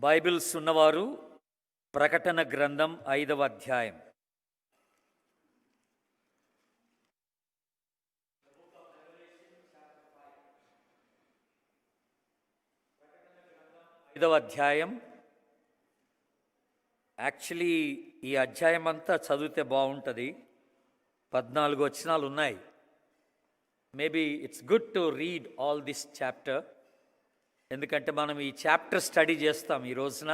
Bibles ఉన్నవారు ప్రకటన గ్రంథం 5వ అధ్యాయం. యాక్చువల్లీ ఈ అధ్యాయం అంతా చదివితే బాగుంటుంది. 14 వచనాలు ఉన్నాయి. Maybe it's good to read all this chapter. ఎందుకంటే మనం ఈ చాప్టర్ స్టడీ చేస్తాం ఈ రోజున,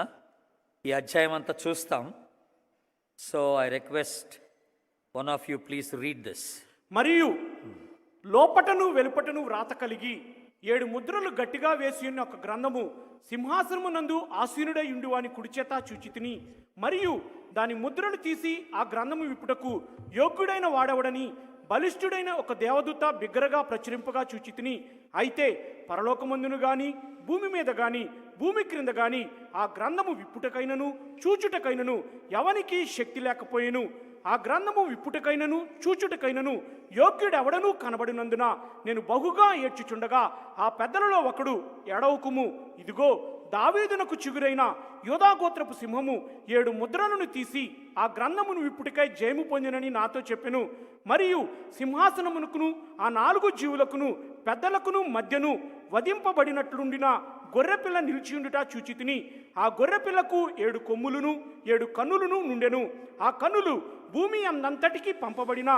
ఈ అధ్యాయం అంతా చూస్తాం. So I request one of you please read this. మరియు లోపటను వెలుపటను వ్రాత కలిగి 7 ముద్రలు గట్టిగా వేసి ఉన్న ఒక గ్రంథము సింహాసనమునందు ఆసీనుడై ఉండు అని కుడిచేత చూచితిని. మరియు దాని ముద్రలు తీసి ఆ గ్రంథము విప్పుటకు యోగ్యుడైన వాడవడని బలిష్ఠుడైన ఒక దేవదూత బిగ్గరగా ప్రచురింపగా చూచితిని. అయితే పరలోకమందును గాని భూమి మీద గాని భూమి క్రింద గాని ఆ గ్రంథము విప్పుటకైనను చూచుటకైనను ఎవనికి శక్తి లేకపోయేను. ఆ గ్రంథము విప్పుటకైనను చూచుటకైనను యోగ్యుడెవడనూ కనబడినందున నేను బహుగా ఏడ్చుచుండగా ఆ పెద్దలలో ఒకడు, ఎడవకుము, ఇదిగో దావీదునకు చిగురైన యోధాగోత్రపు సింహము 7 ముద్రలను తీసి ఆ గ్రంథమును విప్పుటికై జయము పొందినని నాతో చెప్పెను. మరియు సింహాసనమునకును ఆ 4 జీవులకును పెద్దలకును మధ్యను వధింపబడినట్లుండిన గొర్రెపిల్ల నిలిచియుండుట చూచితిని. ఆ గొర్రెపిల్లకు 7 కొమ్ములును 7 కన్నులను నుండెను. ఆ కన్నులు భూమి అందంతటికి పంపబడిన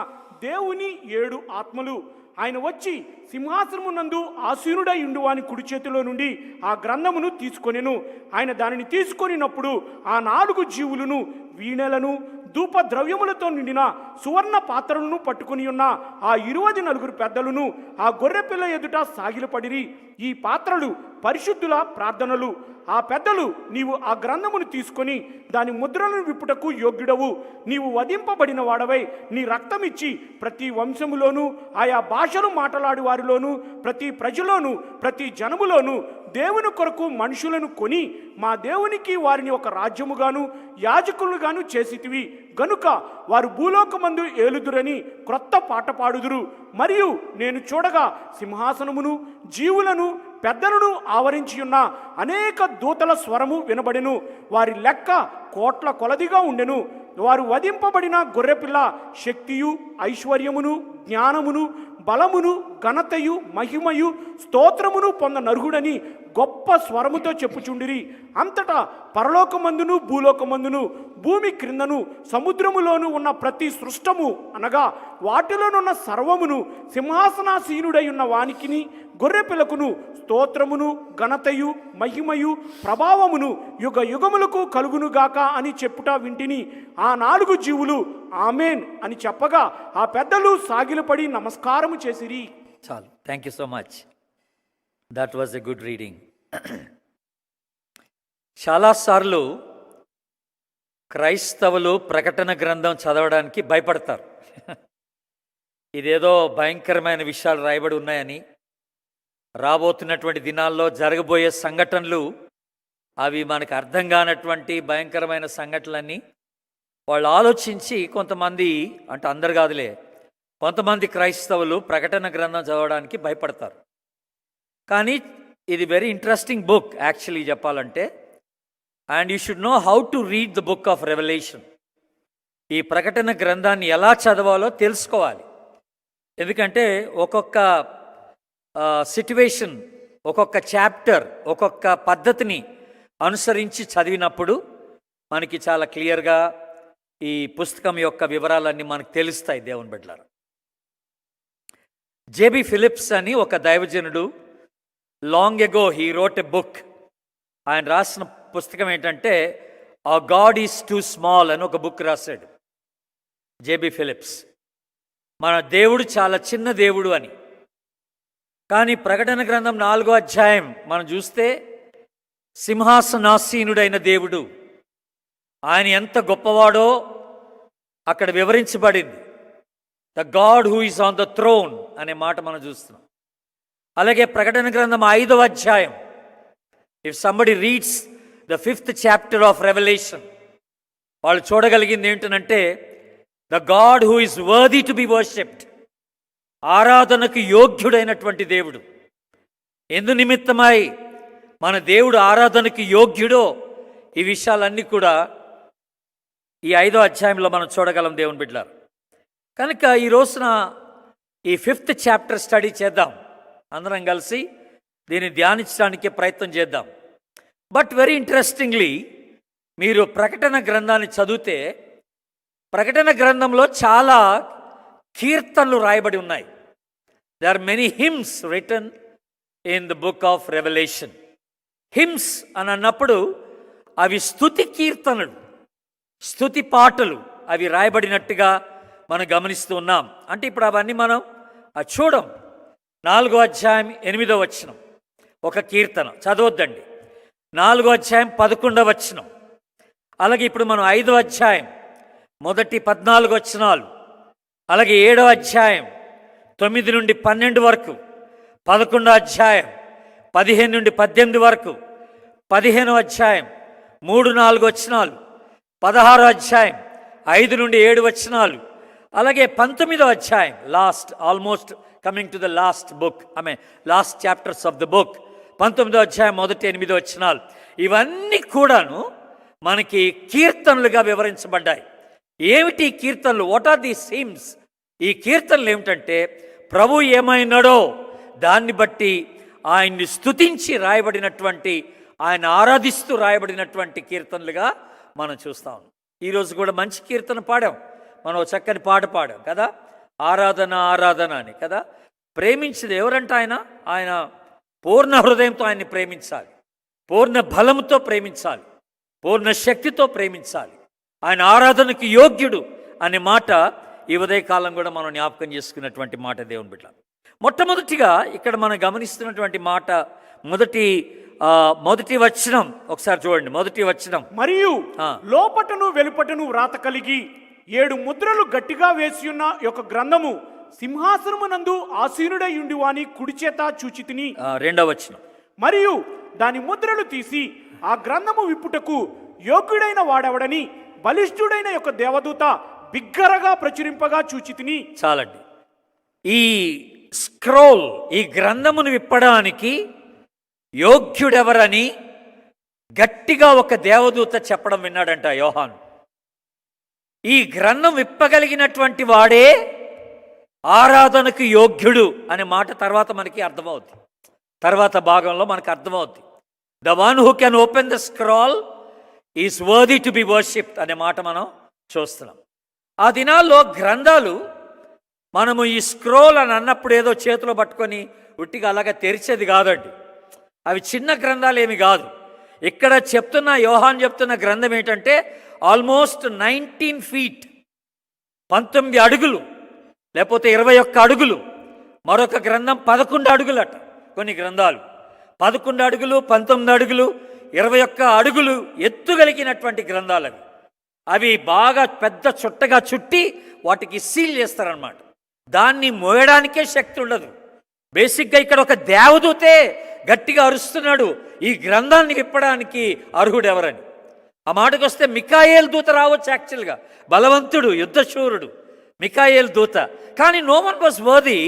దేవుని 7 ఆత్మలు. ఆయన వచ్చి సింహాసనమునందు ఆసీనుడై ఉండు అని కుడి చేతిలో నుండి ఆ గ్రంథమును తీసుకొనెను. ఆయన దానిని తీసుకొనినప్పుడు ఆ 4 జీవులను వీణెలను ధూప ద్రవ్యములతో నిండిన సువర్ణ పాత్రలను పట్టుకుని ఉన్న ఆ 24 పెద్దలను ఆ గొర్రెపిల్ల ఎదుట సాగిలపడిరి. ఈ పాత్రలు పరిశుద్ధుల ప్రార్థనలు. ఆ పెద్దలు, నీవు ఆ గ్రంథమును తీసుకొని దాని ముద్రలను విప్పుటకు యోగ్యుడవు. నీవు వధింపబడిన వాడవై నీ రక్తమిచ్చి ప్రతి వంశములోను ఆయా భాషలు మాట్లాడు వారిలోను ప్రతి ప్రజలోను ప్రతి జనములోను దేవుని కొరకు మనుషులను కొని మా దేవునికి వారిని ఒక రాజ్యముగాను యాజకులుగాను చేసితివి గనుక వారు భూలోకమందు ఏలుదురని క్రొత్త పాట పాడుదురు. మరియు నేను చూడగా సింహాసనమును జీవులను పెద్దలను ఆవరించి ఉన్న అనేక దూతల స్వరము వినబడెను. వారి లెక్క కోట్ల కొలదిగా ఉండెను. వారు వధింపబడిన గొర్రెపిల్ల శక్తియు ఐశ్వర్యమును జ్ఞానమును బలమును ఘనతయు మహిమయు స్తోత్రమును పొంద నర్హుడని గొప్ప స్వరముతో చెప్పుచుండిరి. అంతటా పరలోకమందును భూలోకమందును భూమి క్రిందను సముద్రములోను ఉన్న ప్రతి సృష్టము అనగా వాటిలోనున్న సర్వమును సింహాసనాసీనుడై ఉన్న వానికిని గొర్రెపిల్లకును స్తోత్రమును ఘనతయు మహిమయు ప్రభావమును యుగ యుగములకు కలుగునుగాక అని చెప్పుట వింటిని. ఆ 4 జీవులు ఆమెన్ అని చెప్పగా ఆ పెద్దలు సాగిలపడి నమస్కారము చేసిరి. చాలు. Thank you so much. That was a good reading. చాలాసార్లు క్రైస్తవులు ప్రకటన గ్రంథం చదవడానికి భయపడతారు. ఇదేదో భయంకరమైన విషయాలు రాయబడి ఉన్నాయని, రాబోతున్నటువంటి దినాల్లో జరగబోయే సంఘటనలు అవి మనకు అర్థం కానటువంటి భయంకరమైన సంఘటనలన్నీ వాళ్ళు ఆలోచించి కొంతమంది, అంటే అందరు కాదులే, కొంతమంది క్రైస్తవులు ప్రకటన గ్రంథం చదవడానికి భయపడతారు. కానీ ఇది వెరీ ఇంట్రెస్టింగ్ బుక్ యాక్చువల్లీ చెప్పాలంటే. And you should know how to read the book of revolution. ఈ ప్రకటన గ్రంథాన్ని ఎలా చదవాలో తెలుసుకోవాలి. ఎందుకంటే ఒక్కొక్క సిట్యువేషన్, ఒక్కొక్క చాప్టర్, ఒక్కొక్క పద్ధతిని అనుసరించి చదివినప్పుడు మనకి చాలా క్లియర్గా ఈ పుస్తకం యొక్క వివరాలన్నీ మనకు తెలుస్తాయి. దేవుని బిడ్డలారా, జేబీ ఫిలిప్స్ అని ఒక దైవజనుడు, long ago he wrote a book. ఆయన రాసిన పుస్తకం ఏంటంటే ఆ గాడ్ ఈజ్ టూ స్మాల్ అని ఒక బుక్ రాశాడు జేబీ ఫిలిప్స్. మన దేవుడు చాలా చిన్న దేవుడు అని. కానీ ప్రకటన గ్రంథం 4వ అధ్యాయం మనం చూస్తే సింహాసనాసీనుడైన దేవుడు, ఆయన ఎంత గొప్పవాడో అక్కడ వివరించబడింది. The God who is on the throne అనే మాట మనం చూస్తున్నాం. అలాగే ప్రకటన గ్రంథం 5వ అధ్యాయం, if somebody reads the 5th chapter of revolution, వాళ్ళు చూడగలిగింది ఏంటంటే the God who is worthy to be worshipped, ఆరాధనకు యోగ్యుడైనటువంటి దేవుడు. ఎందు నిమిత్తమై మన దేవుడు ఆరాధనకు యోగ్యుడో ఈ విషయాలన్నీ కూడా ఈ 5వ అధ్యాయంలో మనం చూడగలం దేవుని బిడ్డలారు. కనుక ఈ రోజున ఈ 5th చాప్టర్ స్టడీ చేద్దాం, అందరం కలిసి దీన్ని ధ్యానించడానికి ప్రయత్నం చేద్దాం. బట్ వెరీ ఇంట్రెస్టింగ్లీ మీరు ప్రకటన గ్రంథాన్ని చదివితే ప్రకటన గ్రంథంలో చాలా కీర్తనలు రాయబడి ఉన్నాయి. They are many hymns written in the book of revolution. Hymns అని అన్నప్పుడు అవి స్తుతి కీర్తనలు, స్తుతి పాటలు అవి రాయబడినట్టుగా మనం గమనిస్తూ ఉన్నాం. అంటే ఇప్పుడు అవన్నీ మనం చూడం. 4వ అధ్యాయం 8వ వచనం ఒక కీర్తన చదవద్దండి. 4వ అధ్యాయం 11వ వచనం. అలాగే ఇప్పుడు మనం 5వ అధ్యాయం మొదటి 14 వచనాలు, అలాగే 7వ అధ్యాయం 9 నుండి 12 వరకు, 11వ అధ్యాయం 15 నుండి 18 వరకు, 15వ అధ్యాయం 3-4 వచనాలు, 16వ అధ్యాయం 5 నుండి 7 వచనాలు, అలాగే 19వ అధ్యాయం last, almost coming to the last book, last chapters of the book, 19వ అధ్యాయం మొదటి 8 వచనాలు. ఇవన్నీ కూడాను మనకి కీర్తనలుగా వివరించబడ్డాయి. ఏమిటి ఈ కీర్తనలు? What are the hymns? ఈ కీర్తనలు ఏమిటంటే ప్రభు ఏమైనాడో దాన్ని బట్టి ఆయన్ని స్తుతించి రాయబడినటువంటి, ఆయన ఆరాధిస్తూ రాయబడినటువంటి కీర్తనలుగా మనం చూస్తాం. ఈరోజు కూడా మంచి కీర్తన పాడాం, మనం చక్కని పాట పాడాం కదా, ఆరాధన ఆరాధన అని కదా. ప్రేమించేది ఎవరంటే ఆయన పూర్ణ హృదయంతో ఆయన్ని ప్రేమించాలి, పూర్ణ బలంతో ప్రేమించాలి, పూర్ణ శక్తితో ప్రేమించాలి. ఆయన ఆరాధనకు యోగ్యుడు అనే మాట ఈ ఉదయకాలం కూడా మనం జ్ఞాపకం చేసుకున్నటువంటి మాట దేవుని బిడ్డ. మొట్టమొదటిగా ఇక్కడ మనం గమనిస్తున్నటువంటి మాట మొదటి వచనం ఒకసారి చూడండి. మొదటి వచనం, మరియు లోపటను వెలుపటను వ్రాత కలిగి 7 ముద్రలు గట్టిగా వేసి ఉన్న యొక్క గ్రంథము సింహాసనమునందు ఆసీనుడై ఉండి వాని కుడి చేత చూచితిని. 2వ వచనం, మరియు దాని ముద్రలు తీసి ఆ గ్రంథము విప్పుటకు యోగ్యుడైన వాడెవడని బలిష్ఠుడైన యొక్క దేవదూత బిగ్గరగా ప్రచురింపగా చూచితిని. చాలండి. ఈ స్క్రోల్, ఈ గ్రంథమును విప్పడానికి యోగ్యుడెవరని గట్టిగా ఒక దేవదూత చెప్పడం విన్నాడంట యోహాను. ఈ గ్రంథం విప్పగలిగినటువంటి వాడే ఆరాధనకు యోగ్యుడు అనే మాట తర్వాత మనకి అర్థమవుద్ది, తర్వాత భాగంలో మనకు అర్థమవుద్ది. The one who can open the scroll is worthy to be worshipped అనే మాట మనం చూస్తున్నాం. ఆ దినాల్లో గ్రంథాలు మనము ఈ స్క్రోల్ అని అన్నప్పుడు ఏదో చేతిలో పట్టుకొని ఉట్టిగా అలాగా తెరిచేది కాదండి. అవి చిన్న గ్రంథాలు ఏమి కాదు. ఇక్కడ యోహాన్ చెప్తున్న గ్రంథం ఏంటంటే ఆల్మోస్ట్ 19 feet, 19 అడుగులు, లేకపోతే 21 అడుగులు. మరొక గ్రంథం 11 అడుగులట. కొన్ని గ్రంథాలు 11 అడుగులు, 19 అడుగులు, 21 అడుగులు ఎత్తుగలిగినటువంటి గ్రంథాలు అవి బాగా పెద్ద చుట్టగా చుట్టి వాటికి సీల్ చేస్తారనమాట. దాన్ని మోయడానికే శక్తి ఉండదు. బేసిక్గా ఇక్కడ ఒక దేవదూతే గట్టిగా అరుస్తున్నాడు ఈ గ్రంథాన్ని విప్పడానికి అర్హుడెవరని. ఆ మాటకు వస్తే మికాయేల్ దూత రావచ్చు, యాక్చువల్గా బలవంతుడు, యుద్ధశూరుడు మికాయేల్ దూత. కానీ no one was worthy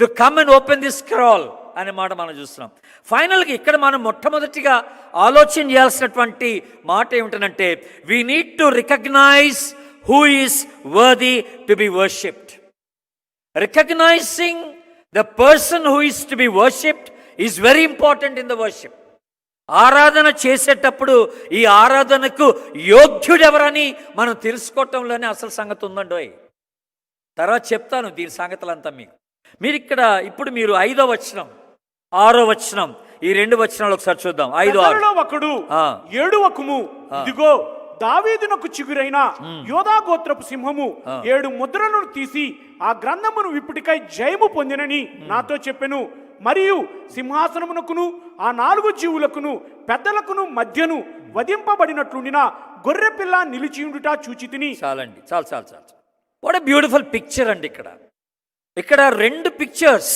to come and open the scroll అనే మాట మనం చూస్తున్నాం. ఫైనల్గా ఇక్కడ మనం మొట్టమొదటిగా ఆలోచన చేయాల్సినటువంటి మాట ఏమిటంటే we need to recognise who is worthy to be worshipped. Recognising the person who is to be worshipped is very important in the worship. ఆరాధన చేసేటప్పుడు ఈ ఆరాధనకు యోగ్యుడెవరని మనం తెలుసుకోవటంలోనే అసలు సంగతి ఉందండి. తర్వాత చెప్తాను దీని సంగతులంతా మీకు. ఇప్పుడు మీరు 5వ వచనం, 6వ వచనం, ఈ 2 వచనాలు ఒకసారి చూద్దాం. 5-6. ఒకడు ఏడువకుము, ఇదిగో దావీదునకు చిగురైన యోధా గోత్రపు సింహము 7 ముద్రలను తీసి ఆ గ్రంథమును విప్పుటికై జయము పొందినని నాతో చెప్పెను. మరియు సింహాసనమునకును ఆ 4 జీవులకును పెద్దలకును మధ్యను వధింపబడినట్లుండిన గొర్రె పిల్ల నిలిచియుండుట చూచితిని. చాలండి, చాలు. వాట్ ఎ బ్యూటిఫుల్ పిక్చర్ అండి. ఇక్కడ 2 పిక్చర్స్,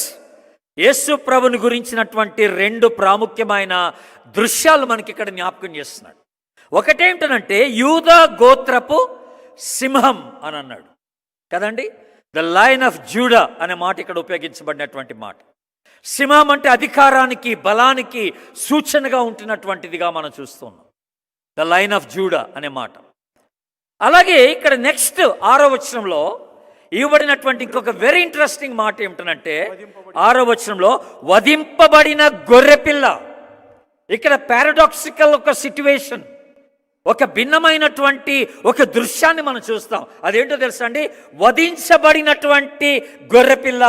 యేసు ప్రభుని గురించినటువంటి 2 ప్రాముఖ్యమైన దృశ్యాలు మనకి ఇక్కడ జ్ఞాపకం చేస్తున్నాడు. ఒకటేంటనంటే యూదా గోత్రపు సింహం అని అన్నాడు కదండి. ద లయన్ ఆఫ్ జూడా అనే మాట ఇక్కడ ఉపయోగించబడినటువంటి మాట. సింహం అంటే అధికారానికి, బలానికి సూచనగా ఉంటున్నటువంటిదిగా మనం చూస్తున్నాం. ద లైన్ ఆఫ్ జూడా అనే మాట. అలాగే ఇక్కడ నెక్స్ట్ 6వ వచనంలో ఇవ్వబడినటువంటి ఇంకొక వెరీ ఇంట్రెస్టింగ్ మాట ఏమిటంటే 6వ వచనంలో వధింపబడిన గొర్రెపిల్ల. ఇక్కడ పారాడాక్సికల్ ఒక సిట్యువేషన్, ఒక భిన్నమైనటువంటి ఒక దృశ్యాన్ని మనం చూస్తాం. అదేంటో తెలుసా అండి? వధించబడినటువంటి గొర్రెపిల్ల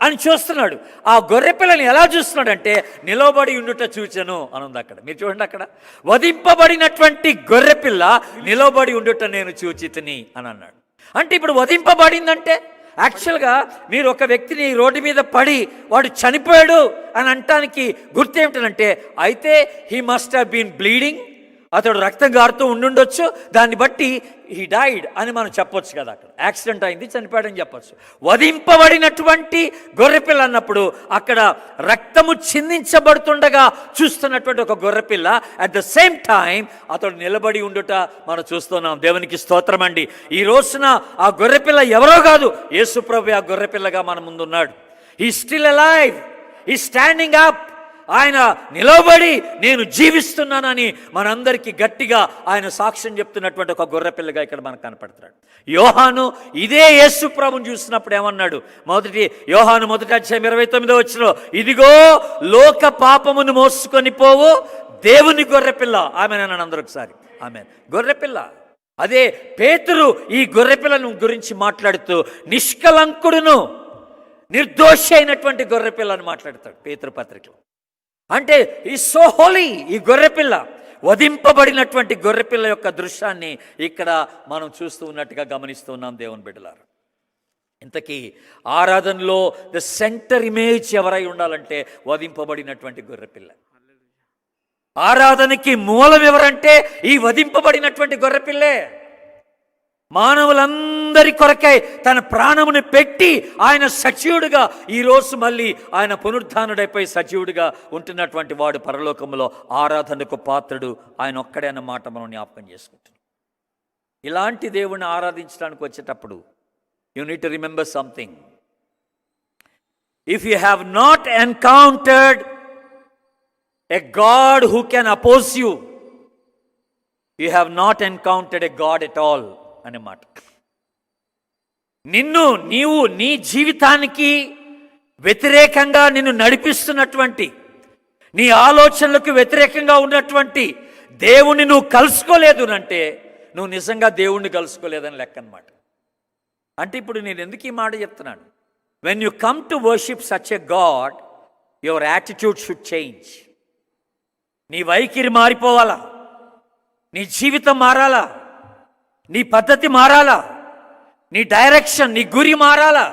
అని చూస్తున్నాడు. ఆ గొర్రెపిల్లని ఎలా చూస్తున్నాడంటే నిలబడి ఉండుట చూచెను అని ఉంది అక్కడ. మీరు చూడండి, అక్కడ వధింపబడినటువంటి గొర్రెపిల్ల నిలబడి ఉండుట నేను చూచితిని అని అన్నాడు. అంటే ఇప్పుడు వధింపబడిందంటే యాక్చువల్గా మీరు ఒక వ్యక్తిని రోడ్డు మీద పడి వాడు చనిపోయాడు అని అనటానికి గుర్తు ఏమిటంటే అయితే he must have been bleeding, అతడు రక్తం గారుతూ ఉండుండొచ్చు, దాన్ని బట్టి హీ డైడ్ అని మనం చెప్పొచ్చు కదా. అక్కడ యాక్సిడెంట్ అయింది, చనిపోయాడని చెప్పొచ్చు. వధింపబడినటువంటి గొర్రెపిల్ల అన్నప్పుడు అక్కడ రక్తము చిందించబడుతుండగా చూస్తున్నటువంటి ఒక గొర్రెపిల్ల, అట్ ద సేమ్ టైం అతడు నిలబడి ఉండుట మనం చూస్తున్నాం. దేవునికి స్తోత్రం అండి. ఈ రోజున ఆ గొర్రెపిల్ల ఎవరో కాదు, యేసుప్రభు ఆ గొర్రెపిల్లగా మన ముందున్నాడు. He still alive, he standing up. ఆయన నిలబడి నేను జీవిస్తున్నానని మనందరికీ గట్టిగా ఆయన సాక్ష్యం చెప్తున్నటువంటి ఒక గొర్రెపిల్లగా ఇక్కడ మనకు కనపడుతున్నాడు. యోహాను ఇదే యేసు ప్రభుని చూసినప్పుడు ఏమన్నాడు? యోహాను 1వ అధ్యాయం 29వ వచనంలో, ఇదిగో లోక పాపమును మోసుకొని పోవు దేవుని గొర్రెపిల్ల. ఆమె అన్నాను అందరూ ఒకసారి, ఆమె గొర్రెపిల్ల. అదే పేతురు ఈ గొర్రెపిల్లను గురించి మాట్లాడుతూ నిష్కలంకుడును నిర్దోషి అయినటువంటి గొర్రెపిల్లని మాట్లాడతాడు పేతురు పత్రికలో. అంటే ఈ సో హోలీ ఈ గొర్రెపిల్ల, వధింపబడినటువంటి గొర్రెపిల్ల యొక్క దృశ్యాన్ని ఇక్కడ మనం చూస్తూ ఉన్నట్టుగా గమనిస్తూ ఉన్నాం దేవుని బిడ్డలారా. ఇంతకీ ఆరాధనలో ద సెంటర్ ఇమేజ్ ఎవరై ఉండాలంటే వధింపబడినటువంటి గొర్రెపిల్ల. ఆరాధనకి మూలం ఎవరంటే ఈ వధింపబడినటువంటి గొర్రెపిల్లే. మానవులందరి కొరకై తన ప్రాణముని పెట్టి ఆయన సజీవుడిగా ఈరోజు మళ్ళీ ఆయన పునరుద్ధానుడైపోయి సజీవుడిగా ఉంటున్నటువంటి వాడు పరలోకంలో ఆరాధనకు పాత్రుడు ఆయన ఒక్కడే అన్న మాట మనం జ్ఞాపకం చేసుకుంటున్నాం. ఇలాంటి దేవుణ్ణి ఆరాధించడానికి వచ్చేటప్పుడు you need to remember something. If you have not encountered a God who can oppose you, you have not encountered a God at all అన్నమాట. నీవు నీ జీవితానికి వ్యతిరేకంగా నిన్ను నడిపిస్తున్నటువంటి, నీ ఆలోచనలకు వ్యతిరేకంగా ఉన్నటువంటి దేవుణ్ణి నువ్వు కలుసుకోలేదు అంటే నువ్వు నిజంగా దేవుణ్ణి కలుసుకోలేదని లెక్క అన్నమాట. అంటే ఇప్పుడు నేను ఎందుకు ఈ మాట చెప్తున్నాను? When you come to worship such a God, your attitude should change. నీ వైఖరి మారిపోవాలా, నీ జీవితం మారాలా, నీ పద్ధతి మారాలా, నీ డైరెక్షన్, నీ గురి మారాలా.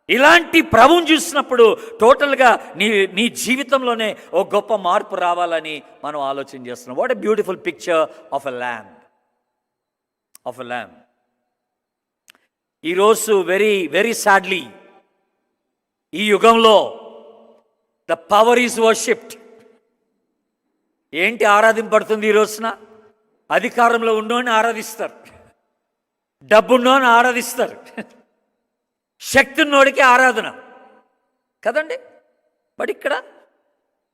ఇలాంటి ప్రభువుని చూసినప్పుడు టోటల్గా నీ జీవితంలోనే ఒక గొప్ప మార్పు రావాలని మనం ఆలోచన చేస్తున్నాం. What a beautiful picture of a lamb. ఈరోజు వెరీ వెరీ సాడ్లీ ఈ యుగంలో ద పవర్ ఈజ్ వర్షిప్డ్. ఏంటి ఆరాధింపబడుతుంది ఈ రోజున? అధికారంలో ఉన్నోని ఆరాధిస్తారు, డబ్బున్నోని ఆరాధిస్తారు, శక్తి ఉన్నోడికి ఆరాధన కదండి. బట్ ఇక్కడ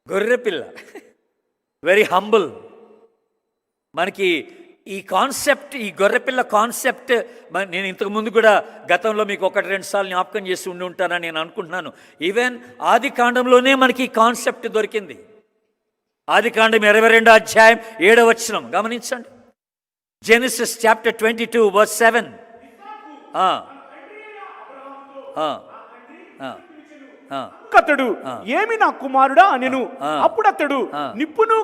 గొర్రెపిల్ల వెరీ హంబుల్. మనకి ఈ కాన్సెప్ట్, ఈ గొర్రెపిల్ల కాన్సెప్ట్ నేను ఇంతకుముందు కూడా గతంలో మీకు 1-2 సార్లు జ్ఞాపకం చేసి ఉండి ఉంటానని నేను అనుకుంటున్నాను. ఈవెన్ ఆది కాండంలోనే మనకి ఈ కాన్సెప్ట్ దొరికింది. ఆది కాండం 22వ అధ్యాయం 7వ వచనం గమనించండి. Genesis chapter 22 verse 7. అతడు ఏమి నా కుమారుడా అనెను. అప్పుడు అతడు నిప్పును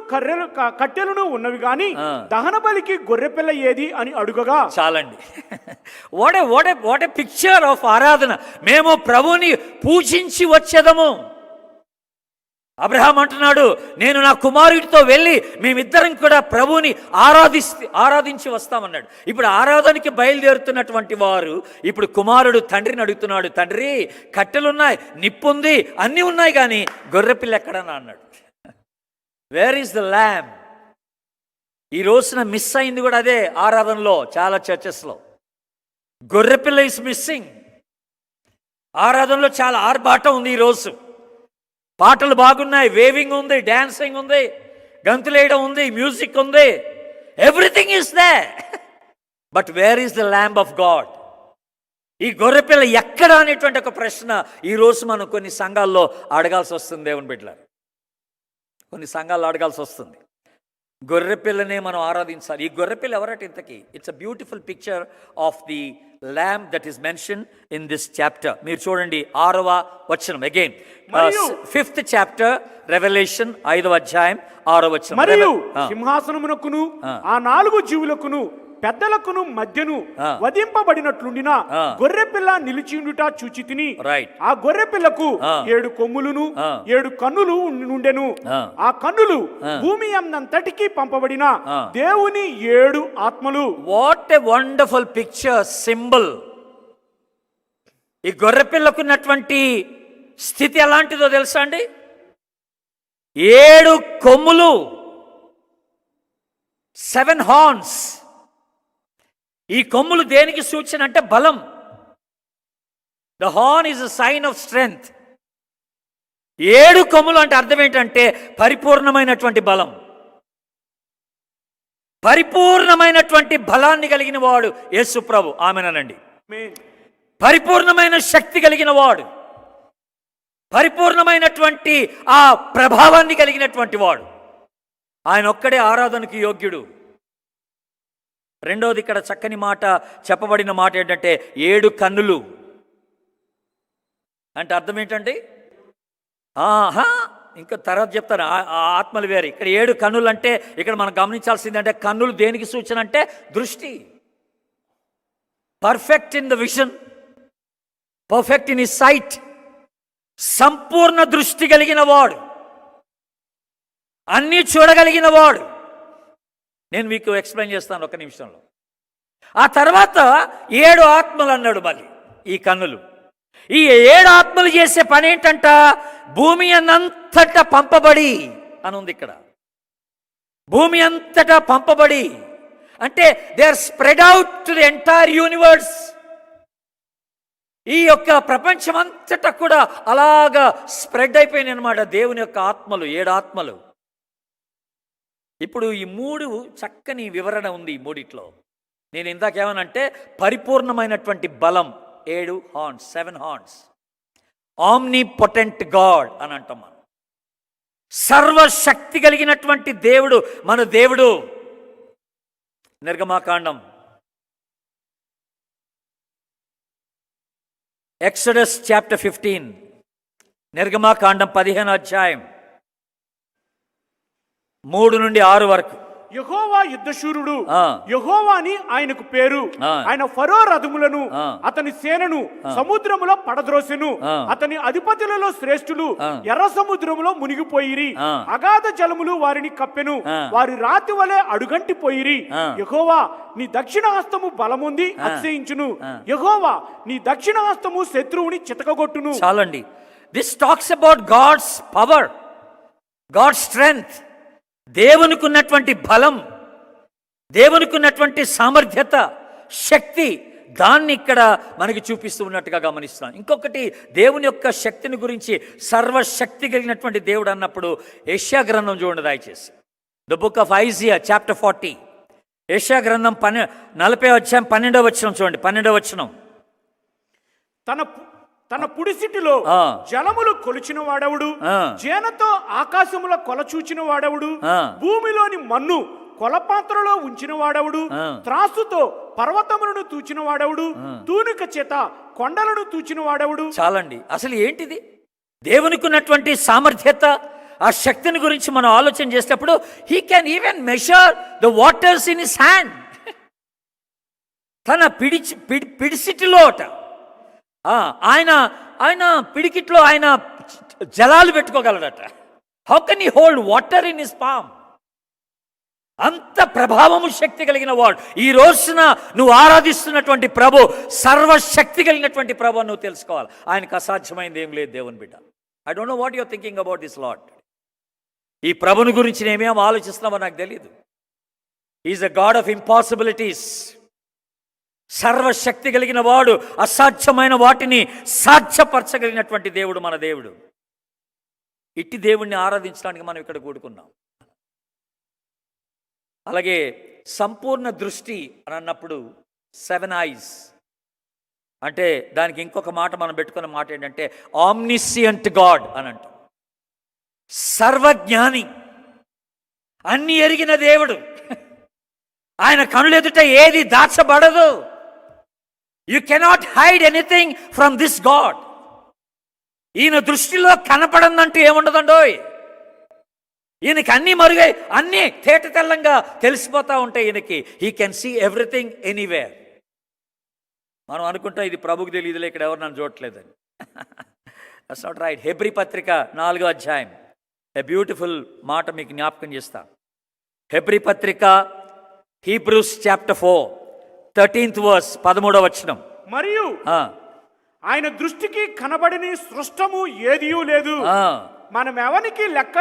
కట్టెలను ఉన్నవి గాని దహన బలికి గొర్రెపిల్ల ఏది అని అడుగగా. చాలండి. వాట్ ఏ పిక్చర్ ఆఫ్ ఆరాధన. మేము ప్రభుని పూజించి వచ్చేదము. అబ్రహాం అంటున్నాడు, నేను నా కుమారుడితో వెళ్ళి మేమిద్దరం కూడా ప్రభువుని ఆరాధించి వస్తామన్నాడు. ఇప్పుడు ఆరాధనకి బయలుదేరుతున్నటువంటి వారు ఇప్పుడు కుమారుడు తండ్రిని అడుగుతున్నాడు, తండ్రి కట్టెలున్నాయి, నిప్పు ఉంది, అన్నీ ఉన్నాయి, కానీ గొర్రెపిల్ల ఎక్కడన్నా అన్నాడు. Where is the lamb? ఈ రోజున మిస్ అయింది కూడా అదే ఆరాధనలో. చాలా చర్చెస్లో గొర్రెపిల్ల ఈస్ మిస్సింగ్. ఆరాధనలో చాలా ఆర్భాటం ఉంది ఈరోజు. పాటలు బాగున్నాయి, వేవింగ్ ఉంది, డాన్సింగ్ ఉంది, గంతులేయడం ఉంది, మ్యూజిక్ ఉంది, everything is they, but where is the lamb of God? ఈ గొర్రెపిల్ల ఎక్కడ అనేటువంటి ఒక ప్రశ్న ఈరోజు మనం కొన్ని సంఘాల్లో అడగాల్సి వస్తుంది. దేవుని బిడ్డలారా, కొన్ని సంఘాల్లో అడగాల్సి వస్తుంది. గొర్రెపిల్లనే మనం ఆరాధించాలి. ఈ గొర్రెపిల్ల ఎవరట ఇంతకీ? It's a beautiful picture of the lamb that is mentioned in this chapter. మీరు చూడండి 6వ వచనం, అగైన్ 5th chapter Revelation 5వ అధ్యాయం 6వ వచనం. మరియు సింహాసనమునకును ఆ 4 జీవులకును పెద్దలకును మధ్యను వధింపబడినట్లుండిన గొర్రెపిల్ల నిలిచిండుట చూచితిని. ఆ గొర్రెపిల్లకు 7 కొమ్ములును 7 కన్నులు నుండెను. ఆ కన్నులు భూమి అంతటికి పంపబడిన దేవుని 7 ఆత్మలు. What a wonderful picture, symbol. ఈ గొర్రెపిల్లకున్నటువంటి స్థితి ఎలాంటిదో తెలుసా అండి? 7 కొమ్ములు, 7 హార్న్స్. ఈ కొమ్ములు దేనికి సూచన అంటే బలం. The horn is a sign of strength. 7 కొమ్ములు అంటే అర్థం ఏంటంటే పరిపూర్ణమైనటువంటి బలం. పరిపూర్ణమైనటువంటి బలాన్ని కలిగిన వాడు యేసు ప్రభు. ఆమేనండి. పరిపూర్ణమైన శక్తి కలిగిన వాడు, పరిపూర్ణమైనటువంటి ఆ ప్రభావాన్ని కలిగినటువంటి వాడు. ఆయన ఒక్కడే ఆరాధనకు యోగ్యుడు. రెండోది, ఇక్కడ చక్కని మాట చెప్పబడిన మాట ఏంటంటే 7 కన్నులు అంటే అర్థం ఏంటండి? ఇంకా తర్వాత చెప్తాను, ఆ ఆత్మలు వేరే. ఇక్కడ 7 కన్నులు అంటే ఇక్కడ మనం గమనించాల్సింది అంటే కన్నులు దేనికి సూచన అంటే దృష్టి. Perfect in the vision, perfect in his sight. సంపూర్ణ దృష్టి కలిగిన వాడు, అన్నీ చూడగలిగిన వాడు. నేను మీకు ఎక్స్ప్లెయిన్ చేస్తాను ఒక నిమిషంలో. ఆ తర్వాత 7 ఆత్మలు అన్నాడు మళ్ళీ ఈ కన్నులు. ఈ 7 ఆత్మలు చేసే పని ఏంటంట? భూమి అంతటా పంపబడి అని ఉంది ఇక్కడ. భూమి అంతటా పంపబడి అంటే they are spread out to the entire universe. ఈ యొక్క ప్రపంచం అంతటా కూడా అలాగా స్ప్రెడ్ అయిపోయినాయి అనమాట దేవుని యొక్క ఆత్మలు, 7 ఆత్మలు. ఇప్పుడు ఈ 3 చక్కని వివరణ ఉంది ఈ మూడిట్లో. నేను ఇందాకేమనంటే పరిపూర్ణమైనటువంటి బలం, 7 horns, 7 horns. Omni potent God అని అంటాం మనం. సర్వశక్తి కలిగినటువంటి దేవుడు మన దేవుడు. నిర్గమాకాండం, ఎక్సడస్ చాప్టర్ 15, నిర్గమాకాండం 15వ అధ్యాయం 3 నుండి 6 వరకు. యెహోవా యుద్ధశూరుడు, యెహోవా అని ఆయనకు పేరు. ఆయన ఫరో రథములను అతని సేనను సముద్రములో పడద్రోసెను. అతని అధిపతులలో శ్రేష్ఠులు ఎర్ర సముద్రములో మునిగిపోయిరి. అగాధ జలములు వారిని కప్పెను. వారి రాతి వలె అడుగంటిపోయిరి. యెహోవా నీ దక్షిణ హస్తము బలముంది అతిశయించును. యెహోవా నీ దక్షిణ హస్తము శత్రువుని చితకగొట్టును. చాలండి. This talks about God's power, God's strength. దేవునికి ఉన్నటువంటి బలం, దేవునికి ఉన్నటువంటి సామర్థ్యత, శక్తి, దాన్ని ఇక్కడ మనకి చూపిస్తూ ఉన్నట్టుగా గమనిస్తున్నాం. ఇంకొకటి, దేవుని యొక్క శక్తిని గురించి, సర్వశక్తి కలిగినటువంటి దేవుడు అన్నప్పుడు యెషయా గ్రంథం చూడండి దయచేసి. The book of Isaiah chapter 40, యెషయా గ్రంథం 40వ అధ్యాయం 12వ వచనం చూడండి. 12వ వచనం. తన పుడిసిటిలో జలములు కొలిచిన వాడెవడు? జేనతో ఆకాశముల కొల చూచిన వాడెవడు? భూమిలోని మన్ను కొలపాత్రలో ఉంచిన వాడెవడు? త్రాసుతో పర్వతములను తూచిన వాడెవడు? తూనిక చేత కొండలను తూచిన వాడెవడు? చాలండి. అసలు ఏంటిది? దేవునికి ఉన్నటువంటి సామర్థ్యత, ఆ శక్తిని గురించి మనం ఆలోచన చేసేటప్పుడు he can even measure the waters in his hand. తన పిడిసిటిలోట ఆయన పిడికిట్లో ఆయన జలాలు పెట్టుకోగలడట. How can he hold water in his palm? అంత ప్రభావము, శక్తి కలిగిన వాడు. ఈ రోజున నువ్వు ఆరాధిస్తున్నటువంటి ప్రభు సర్వశక్తి కలిగినటువంటి ప్రభు నువ్వు తెలుసుకోవాలి. ఆయనకు అసాధ్యమైంది ఏం లేదు దేవుని బిడ్డ. I don't know what your thinking about this lord. ఈ ప్రభుని గురించి నేమేం ఆలోచిస్తున్నామో నాకు తెలియదు. Is a God of impossibilities. సర్వశక్తి కలిగిన వాడు, అసాధ్యమైన వాటిని సాధ్యపరచగలిగినటువంటి దేవుడు మన దేవుడు. ఇట్టి దేవుణ్ణి ఆరాధించడానికి మనం ఇక్కడ కూడుకున్నాం. అలాగే సంపూర్ణ దృష్టి అని అన్నప్పుడు 7 ఐస్ అంటే దానికి ఇంకొక మాట మనం పెట్టుకున్న మాట ఏంటంటే ఆమ్నిసియంట్ గాడ్ అని అంటాం. సర్వజ్ఞాని, అన్ని ఎరిగిన దేవుడు. ఆయన కనులెదుట ఏది దాచబడదు. You cannot hide anything from this God. ఈయన దృష్టిలో కనపడందంటూ ఏముండదండోయ్. ఈయనకి అన్నీ మరుగై అన్నీ తేట తెల్లంగా తెలిసిపోతూ ఉంటాయి ఈయనకి. He can see everything anywhere. మనం అనుకుంటాం ఇది ప్రభుకి తెలియదులే, ఇక్కడ ఎవరు నన్ను చూడట్లేదని. That's not right. హెబ్రీ పత్రిక 4వ అధ్యాయం ఏ బ్యూటిఫుల్ మాట మీకు జ్ఞాపకం చేస్తా. హెబ్రీ పత్రిక హీబ్రూస్ చాప్టర్ 4 13th verse 13వ వచనం. మరియు ఆయన దృష్టికి కనబడని సృష్టము ఏదియూ లేదు. మనం ఎవరికి లెక్క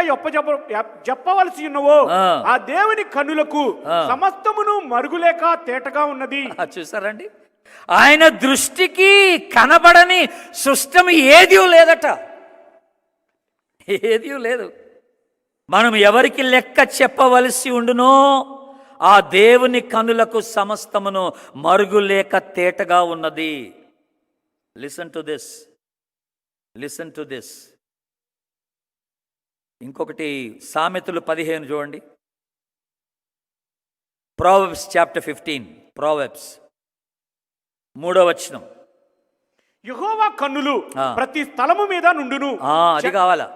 చెప్పవలసి ఉన్నవో ఆ దేవుని కన్నులకు సమస్తమును మరుగులేక తేటగా ఉన్నది. చూసారండి, ఆయన దృష్టికి కనబడని సృష్టము ఏదీ లేదట. ఏదీ లేదు. మనం ఎవరికి లెక్క చెప్పవలసి ఉండునో ఆ దేవుని కన్నులకు సమస్తమును మరుగులేక తేటగా ఉన్నది. Listen to this, listen to this. ఇంకొకటి సామెతలు 15 చూడండి. ప్రోవెబ్స్ చాప్టర్ 15, ప్రోవెబ్స్ 3వ వచనం. యెహోవా కన్నులు ప్రతి స్థలము మీద నుండును. అది కావాలా?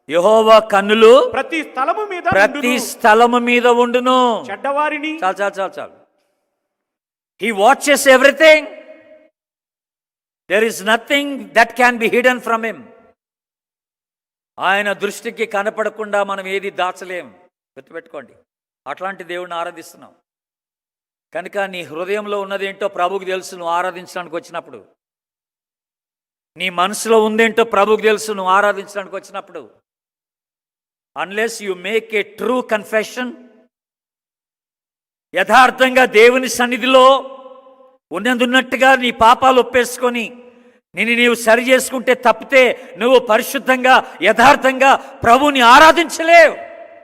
యెహోవా కన్నులు ప్రతి స్థలము మీద ఉండును. చెడ్డవారిని చాలు. He watches everything. There is nothing that can be hidden from him. ఆయన దృష్టికి కనపడకుండా మనం ఏది దాచలేం. గుర్తుపెట్టుకోండి, అట్లాంటి దేవుడిని ఆరాధిస్తున్నాం కనుక నీ హృదయంలో ఉన్నదేంటో ప్రభువుకి తెలుసు. నువ్వు ఆరాధించడానికి వచ్చినప్పుడు నీ మనసులో ఉందేంటో ప్రభువుకి తెలుసు. నువ్వు ఆరాధించడానికి వచ్చినప్పుడు unless you make a true confession, యథార్థంగా దేవుని సన్నిధిలో ఉన్నట్టుగా నీ పాపాలు ఒప్పేసుకొని నీవు సరి చేసుకుంటే తప్పితే నువ్వు పరిశుద్ధంగా యథార్థంగా ప్రభువుని ఆరాధించలేవు,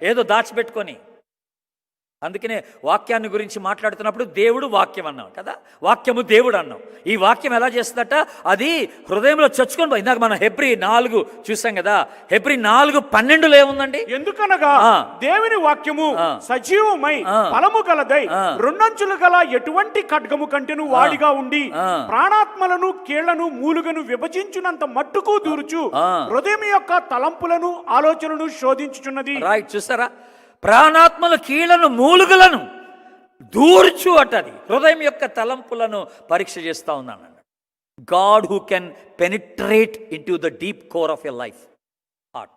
ఏదో దాచిపెట్టుకొని. అందుకనే వాక్యాన్ని గురించి మాట్లాడుతున్నప్పుడు దేవుడు వాక్యం అన్నాం కదా, వాక్యము దేవుడు అన్నాం. ఈ వాక్యం ఎలా చేస్తుందట, అది హృదయంలో చొచ్చుకొని పోయి. ఇందాక మనం హెబ్రీ 4 చూసాం కదా. హెబ్రీ 4:12 ఏముందండి? ఎందుకనగా దేవుని వాక్యము సజీవమై బలము గలదై రెండంచులు గల ఎటువంటి ఖడ్గము కంటెను వాడిగా ఉండి ప్రాణాత్మలను కీళ్లను మూలుగను విభజించునంత మట్టుకు దూరుచు హృదయం యొక్క తలంపులను ఆలోచనను శోధించుచున్నది. రైట్, చూసారా? ప్రాణాత్మల కీళ్లను మూలుగులను దూర్చు అటది. హృదయం యొక్క తలంపులను పరీక్ష చేస్తూ ఉన్నాను. God who can penetrate in to the deep core of your life heart.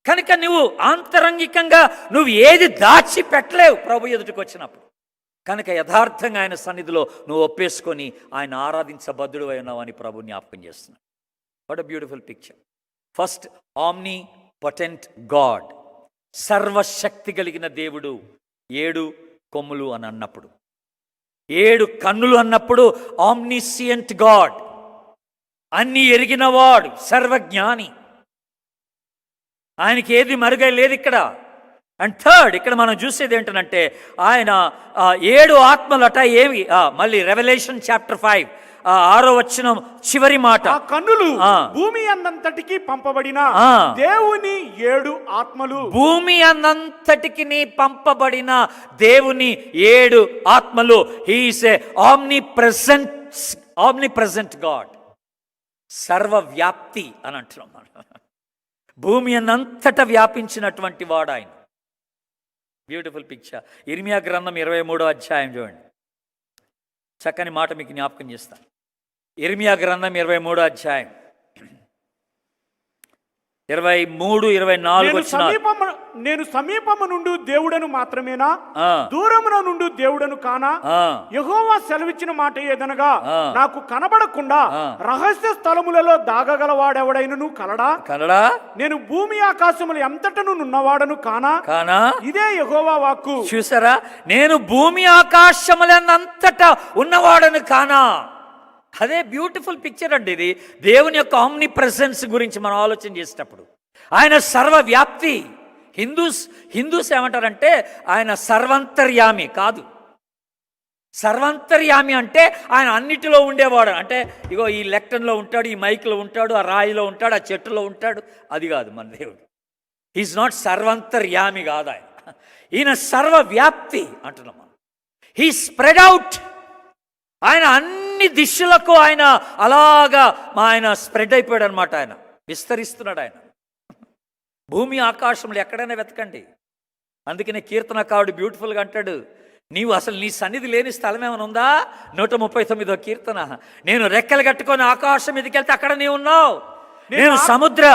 కనుక నువ్వు ఆంతరంగికంగా నువ్వు ఏది దాచిపెట్టలేవు ప్రభు ఎదుటికి వచ్చినప్పుడు. కనుక యథార్థంగా ఆయన సన్నిధిలో నువ్వు ఒప్పేసుకొని ఆయన ఆరాధించబద్ధుడు అయినావు అని ప్రభు జ్ఞాపకం చేస్తున్నాడు. What a beautiful picture. First, omni potent God, సర్వశక్తి కలిగిన దేవుడు. 7 కొమ్ములు అని అన్నప్పుడు, 7 కన్నులు అన్నప్పుడు ఆమ్నిసియంట్ గాడ్, అన్ని ఎరిగినవాడు, సర్వజ్ఞాని. ఆయనకి ఏది మరుగై లేదు ఇక్కడ. అండ్ థర్డ్, ఇక్కడ మనం చూసేది ఏంటంటే ఆయన 7 ఆత్మలట. ఏమి? మళ్ళీ రెవల్యూషన్ చాప్టర్ 5 6వ వచనం చివరి మాట. ఆ కన్నులు భూమి అన్నంతటికి పంపబడిన దేవుని 7 ఆత్మలు. భూమి అన్నంతటికి పంపబడిన దేవుని 7 ఆత్మలు. He is a omnipresent God. సర్వవ్యాప్తి అని అంటున్నాం మనం. భూమి అన్నంతట వ్యాపించినటువంటి వాడు ఆయన. Beautiful picture. ఇర్మియా గ్రంథం 23వ అధ్యాయం చూడండి. చక్కని మాట మీకు జ్ఞాపకం చేస్తాను. ఇర్మియా గ్రంథం 23వ అధ్యాయం 23, 24 వచనాలు. నేను సమీపము నుండి దేవుడను మాత్రమేనా, దూరమున నుండి దేవుడను కానా? యెహోవా సెలవిచ్చిన మాట ఏదనగా, నాకు కనబడకుండా రహస్య స్థలములలో దాగగలవాడెవడైనను కలడా? నేను భూమి ఆకాశములు ఎంతటను నున్నవాడను కానా? ఇదే యెహోవా వాక్కు. చూసారా? నేను భూమి ఆకాశములంతటా ఉన్నవాడను కానా? అదే బ్యూటిఫుల్ పిక్చర్ అండి ఇది. దేవుని యొక్క ఆమ్ని ప్రెసెన్స్ గురించి మనం ఆలోచన చేసేటప్పుడు ఆయన సర్వవ్యాప్తి. హిందూస్ ఏమంటారంటే ఆయన సర్వంతర్యామి కాదు. సర్వంతర్యామి అంటే ఆయన అన్నిటిలో ఉండేవాడు. అంటే ఇగో ఈ లెక్కన్లో ఉంటాడు, ఈ మైక్లో ఉంటాడు, ఆ రాయిలో ఉంటాడు, ఆ చెట్టులో ఉంటాడు. అది కాదు మన దేవుడు. హీఈస్ నాట్ సర్వంతర్యామి కాదు ఆయన. ఈయన సర్వవ్యాప్తి అంటున్నాం. He spread out. ఆయన అన్ని దిశలకు ఆయన అలాగా ఆయన స్ప్రెడ్ అయిపోయాడు అనమాట. ఆయన విస్తరిస్తున్నాడు. ఆయన భూమి ఆకాశంలో ఎక్కడైనా వెతకండి. అందుకనే కీర్తనకారుడు బ్యూటిఫుల్గా అంటాడు, నీవు అసలు నీ సన్నిధి లేని స్థలం ఏమైనా ఉందా? 139వ కీర్తన. నేను రెక్కలు కట్టుకొని ఆకాశం మీదకి వెళ్తే అక్కడ నీవు ఉన్నావు. నేను సముద్ర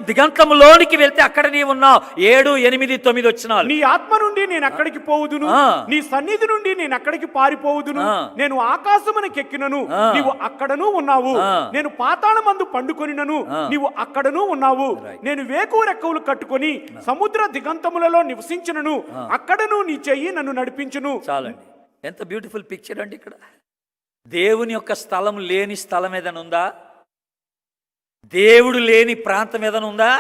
దిగంతములోనికి వెళ్తే అక్కడ నీవు ఉన్నావు. 7, 8, 9 వచ్చినాలు. నీ ఆత్మ నుండి నేను అక్కడికి పోవుదును, నీ సన్నిధి నుండి నేను అక్కడికి పారిపోవుదును. నేను ఆకాశమునకెక్కినను, నీవు అక్కడను ఉన్నావు. నేను పాతాళమందు పండుకొనినను, నీవు అక్కడను ఉన్నావు. నేను వేకువ రెక్కలు కట్టుకొని సముద్ర దిగంతములలో నివసించినను, అక్కడను నీ చెయ్యి నన్ను నడిపించును. చాలండి. ఎంత బ్యూటిఫుల్ పిక్చర్ అండి. ఇక్కడ దేవుని యొక్క స్థలం లేని స్థలం ఏదైనా ఉందా? దేవుడు లేని ప్రాంతం ఏదైనా ఉందా?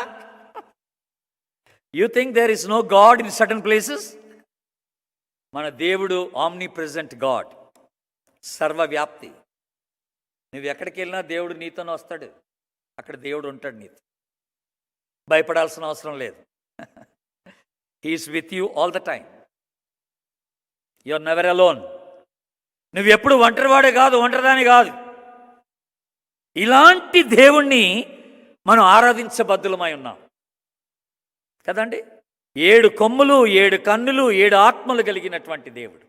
You think there is no God in certain places? మన దేవుడు ఆమ్ని ప్రెజెంట్ గాడ్, సర్వవ్యాప్తి. నువ్వు ఎక్కడికి వెళ్ళినా దేవుడు నీతోనే వస్తాడు. అక్కడ దేవుడు ఉంటాడు నీతో. భయపడాల్సిన అవసరం లేదు. He is with you all the time. You are never alone. నువ్వు ఎప్పుడు ఒంటరివాడే కాదు, ఒంటరిదాని కాదు. ఇలాంటి దేవుణ్ణి మనం ఆరాధించబద్దులమై ఉన్నాం కదండి. 7 కొమ్ములు, 7 కన్నులు, 7 ఆత్మలు కలిగినటువంటి దేవుడు,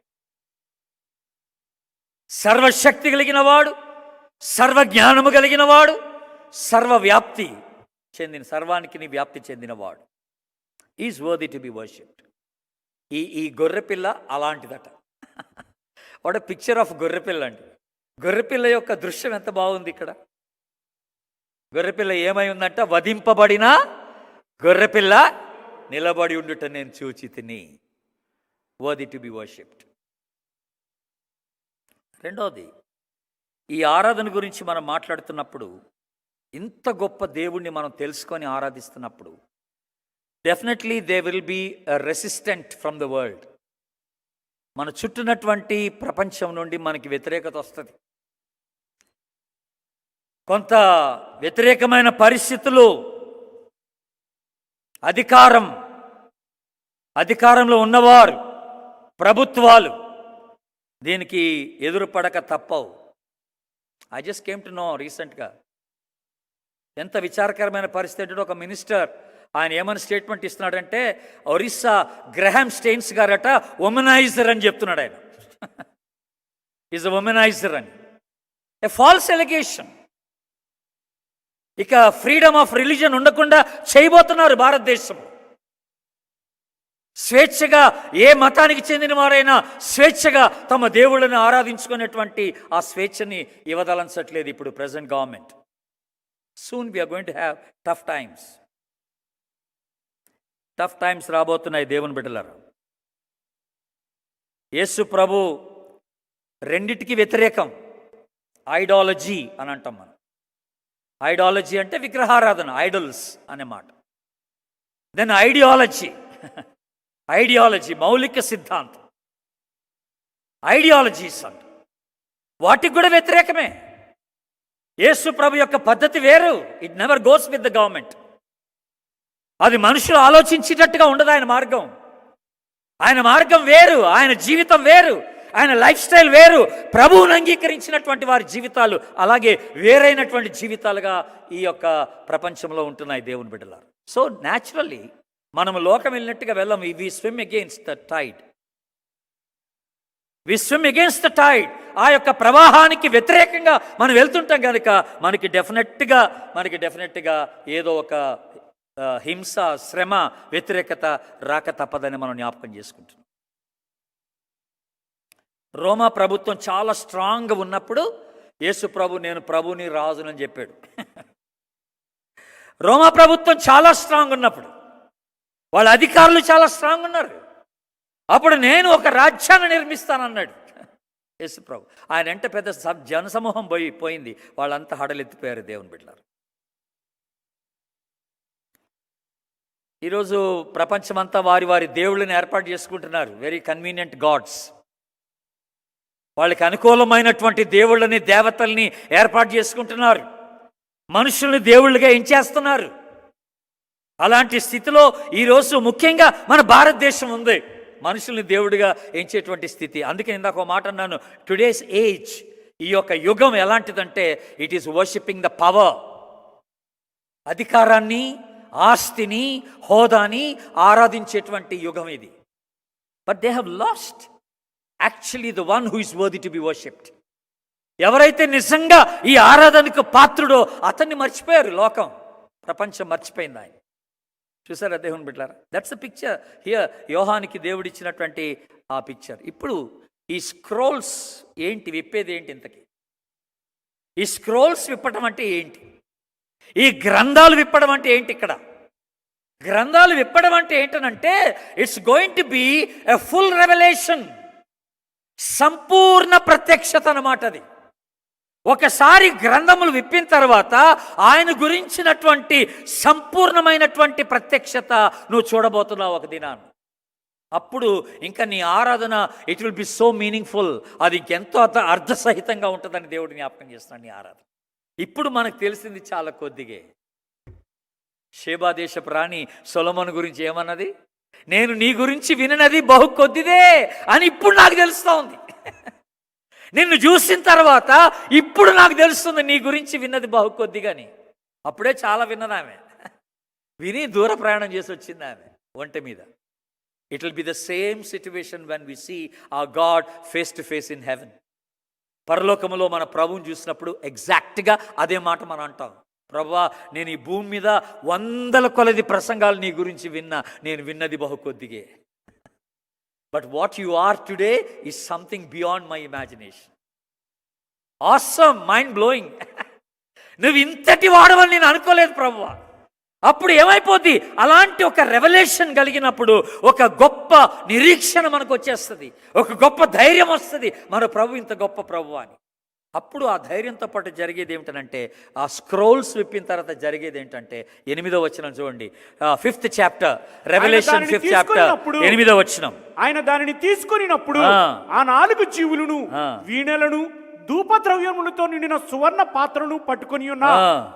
సర్వశక్తి కలిగిన వాడు, సర్వజ్ఞానము కలిగిన వాడు, సర్వవ్యాప్తి చెందిన, సర్వానికి వ్యాప్తి చెందినవాడు. Is worthy to be worshipped. ఈ గొర్రెపిల్ల అలాంటిదట. వాట్ ఎ పిక్చర్ ఆఫ్ గొర్రెపిల్ల అండి. గొర్రెపిల్ల యొక్క దృశ్యం ఎంత బాగుంది ఇక్కడ. గొర్రెపిల్ల ఏమై ఉందంట? వధింపబడిన గొర్రెపిల్ల నిలబడి ఉండుట నేను చూచి తిని. Worthy to be worshipped. రెండవది, ఈ ఆరాధన గురించి మనం మాట్లాడుతున్నప్పుడు, ఇంత గొప్ప దేవుణ్ణి మనం తెలుసుకొని ఆరాధిస్తున్నప్పుడు, definitely they will be a resistant from the world. మన చుట్టూనటువంటి ప్రపంచం నుండి మనకి వ్యతిరేకత వస్తుంది. కొంత వ్యతిరేకమైన పరిస్థితులు, అధికారంలో ఉన్నవారు, ప్రభుత్వాలు దీనికి ఎదురుపడక తప్పవు. I just came to know రీసెంట్గా ఎంత విచారకరమైన పరిస్థితి అంటే, ఒక మినిస్టర్ ఆయన ఏమైనా స్టేట్మెంట్ ఇస్తున్నాడంటే, ఒరిస్సా గ్రహాం స్టెయిన్స్ గారట ఉమెనైజర్ అని చెప్తున్నాడు. ఆయన ఈజ్ అ ఉమెనైజర్ అని. A false allegation. ఇక ఫ్రీడమ్ ఆఫ్ రిలీజన్ ఉండకుండా చేయబోతున్నారు భారతదేశం. స్వేచ్ఛగా ఏ మతానికి చెందిన వారైనా స్వేచ్ఛగా తమ దేవుళ్ళని ఆరాధించుకునేటువంటి ఆ స్వేచ్ఛని ఇవ్వదలంచట్లేదు ఇప్పుడు present government. Soon we are going to have tough times. Tough times రాబోతున్నాయి దేవుని బిడ్డలారా. యేసు ప్రభు రెండిటికి వ్యతిరేకం. ఐడాలజీ అని అంటాం మనం. ఐడాలజీ అంటే విగ్రహారాధన, ఐడల్స్ అనే మాట. దెన్ ఐడియాలజీ మౌలిక సిద్ధాంతం, ఐడియాలజీస్ అంట. వాటికి కూడా వ్యతిరేకమే. యేసు ప్రభు యొక్క పద్ధతి వేరు. It never goes with the government. అది మనుషులు ఆలోచించేటట్టుగా ఉండదు ఆయన మార్గం. ఆయన మార్గం వేరు, ఆయన జీవితం వేరు, ఆయన లైఫ్ స్టైల్ వేరు. ప్రభువును అంగీకరించినటువంటి వారి జీవితాలు అలాగే వేరైనటువంటి జీవితాలుగా ఈ యొక్క ప్రపంచంలో ఉంటున్నాయి దేవుని బిడ్డలారు. సో న్యాచురల్లీ మనము లోకం వెళ్ళినట్టుగా వెళ్ళం. We swim against the tide. We swim against the tide. ఆ యొక్క ప్రవాహానికి వ్యతిరేకంగా మనం వెళ్తుంటాం కనుక మనకి డెఫినెట్గా ఏదో ఒక హింస, శ్రమ, వ్యతిరేకత రాక తప్పదని మనం జ్ఞాపకం చేసుకుంటున్నాం. రోమా ప్రభుత్వం చాలా స్ట్రాంగ్గా ఉన్నప్పుడు యేసు ప్రభు నేను ప్రభుని రాజునని చెప్పాడు. రోమా ప్రభుత్వం చాలా స్ట్రాంగ్ ఉన్నప్పుడు, వాళ్ళ అధికారులు చాలా స్ట్రాంగ్ ఉన్నారు. అప్పుడు నేను ఒక రాజ్యాన్ని నిర్మిస్తానన్నాడు యేసు ప్రభు. ఆయన అంటే పెద్ద జనసమూహం పోయింది. వాళ్ళంతా హడలెత్తిపోయారు దేవుని బిడ్డలారు. ఈరోజు ప్రపంచమంతా వారి వారి దేవుళ్ళని ఏర్పాటు చేసుకుంటున్నారు, వెరీ కన్వీనియంట్ గాడ్స్. వాళ్ళకి అనుకూలమైనటువంటి దేవుళ్ళని, దేవతల్ని ఏర్పాటు చేసుకుంటున్నారు, మనుషుల్ని దేవుళ్ళుగా ఎంచేస్తున్నారు. అలాంటి స్థితిలో ఈరోజు ముఖ్యంగా మన భారతదేశం ఉంది, మనుషుల్ని దేవుడిగా ఎంచేటువంటి స్థితి. అందుకే ఇందాక ఒక మాట అన్నాను, టుడేస్ ఏజ్, ఈ యొక్క యుగం ఎలాంటిదంటే it is worshipping the power, అధికారాన్ని, ఆస్తిని, హోదాని ఆరాధించేటువంటి యుగం ఇది. But they have lost actually the one who is worthy to be worshipped. ఎవరైతే నిజంగా ఈ ఆరాధనకు పాత్రుడో అతన్ని మర్చిపోయారు లోకం, ప్రపంచం మర్చిపోయింది ఆయన. చూసారా దేవుని బిడ్డలారా? దట్స్ ద పిక్చర్ హియర్, యోహానికి దేవుడిచ్చినటువంటి ఆ పిక్చర్. ఇప్పుడు ఈ స్క్రోల్స్ ఏంటి, విప్పేది ఏంటి ఇంతకి? ఈ స్క్రోల్స్ విప్పటం అంటే ఏంటి? ఈ గ్రంథాలు విప్పడం అంటే ఏంటి? ఇక్కడ గ్రంథాలు విప్పడం అంటే ఏంటనంటే it's going to be a full revolution, సంపూర్ణ ప్రత్యక్షత అన్నమాట. అది ఒకసారి గ్రంథములు విప్పిన తర్వాత ఆయన గురించినటువంటి సంపూర్ణమైనటువంటి ప్రత్యక్షత నువ్వు చూడబోతున్నావు ఒక దినాన్ని. అప్పుడు ఇంకా నీ ఆరాధన it will B so meaningful, అది ఎంతో అర్థసహితంగా ఉంటుందని దేవుడు జ్ఞాపకం చేస్తున్నాడు నీ ఆరాధన. ఇప్పుడు మనకు తెలిసింది చాలా కొద్దిగే. షేబా దేశపు రాణి సొలొమోను గురించి ఏమన్నది? నేను నీ గురించి విననది బహు కొద్దిదే అని ఇప్పుడు నాకు తెలుస్తూ ఉంది. నిన్ను చూసిన తర్వాత ఇప్పుడు నాకు తెలుస్తుంది నీ గురించి విన్నది బహు కొద్దిగాని. అప్పుడే చాలా విన్నది ఆమె, విని దూర ప్రయాణం చేసి వచ్చింది ఆమె ఒంటె మీద. It will be the same situation when we see our God face to face in heaven. పరలోకములో మన ప్రభువుని చూసినప్పుడు ఎగ్జాక్ట్గా అదే మాట మనం అంటాం, ప్రభువా నేను ఈ భూమి మీద 100 కొలది ప్రసంగాలు నీ గురించి విన్నా, నేను విన్నది బహు కొద్దిగే. But what you are today is something beyond my imagination. Awesome, mind blowing. నువ్వు ఇంతటి వాడవని నేను అనుకోలేదు ప్రభువా. అప్పుడు ఏమైపోద్ది? అలాంటి ఒక రెవల్యూషన్ కలిగినప్పుడు ఒక గొప్ప నిరీక్షణ మనకు వచ్చేస్తుంది, ఒక గొప్ప ధైర్యం వస్తుంది, మన ప్రభు ఇంత గొప్ప ప్రభు అని. అప్పుడు ఆ ధైర్యంతో పాటు జరిగేది ఏమిటంటే, ఆ స్క్రోల్స్ విప్పిన తర్వాత జరిగేది ఏంటంటే 8వ వచనం చూడండి, 5th chapter revolution 5th chapter 8వ వచనం. ఆయన దానిని తీసుకొనినప్పుడు ఆ 4 జీవులను, వీణలను, ధూపద్రవ్యములతో నిండిన సువర్ణ పాత్రను పట్టుకొని ఉన్న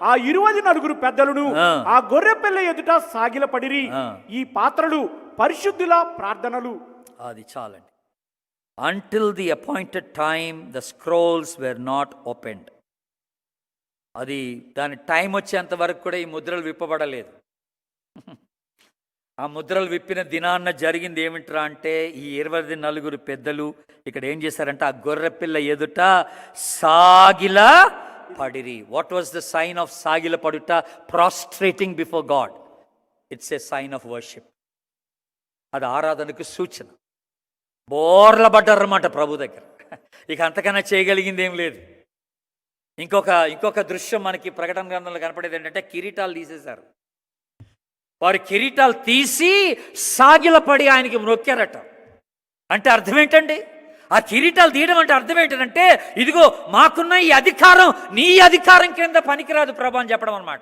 ఆ 24 పెద్దలను ఆ గొర్రె పిల్ల ఎదుట సాగిలపడిరి. ఈ పాత్రలు పరిశుద్ధుల ప్రార్థనలు. అది చాలండి. Until the appointed time the scrolls were not opened. అది దాని టైం వచ్చేంత వరకు కూడా ఈ ముద్రలు విప్పబడలేదు. ఆ ముద్రలు విప్పిన దినాన్న జరిగింది ఏమిట్రా అంటే, ఈ 24 పెద్దలు ఇక్కడ ఏం చేశారంటే ఆ గొర్రె పిల్ల ఎదుట సాగిల పడిరి. What was the sign of సాగిల పడుట? Prostrating before God. It's a sign of worship. అది ఆరాధనకు సూచన. బోర్ల పడ్డారన్నమాట ప్రభు దగ్గర. ఇక అంతకన్నా చేయగలిగింది ఏం లేదు. ఇంకొక దృశ్యం మనకి ప్రకటన గ్రంథంలో కనపడేది ఏంటంటే, కిరీటాలు తీసేశారు. వారి కిరీటాలు తీసి సాగిలపడి ఆయనకి మ్రొక్కారట. అంటే అర్థం ఏంటండి? ఆ కిరీటాలు తీయడం అంటే అర్థం ఏంటంటే, ఇదిగో మాకున్న ఈ అధికారం నీ అధికారం కింద పనికిరాదు ప్రభు అని చెప్పడం అనమాట.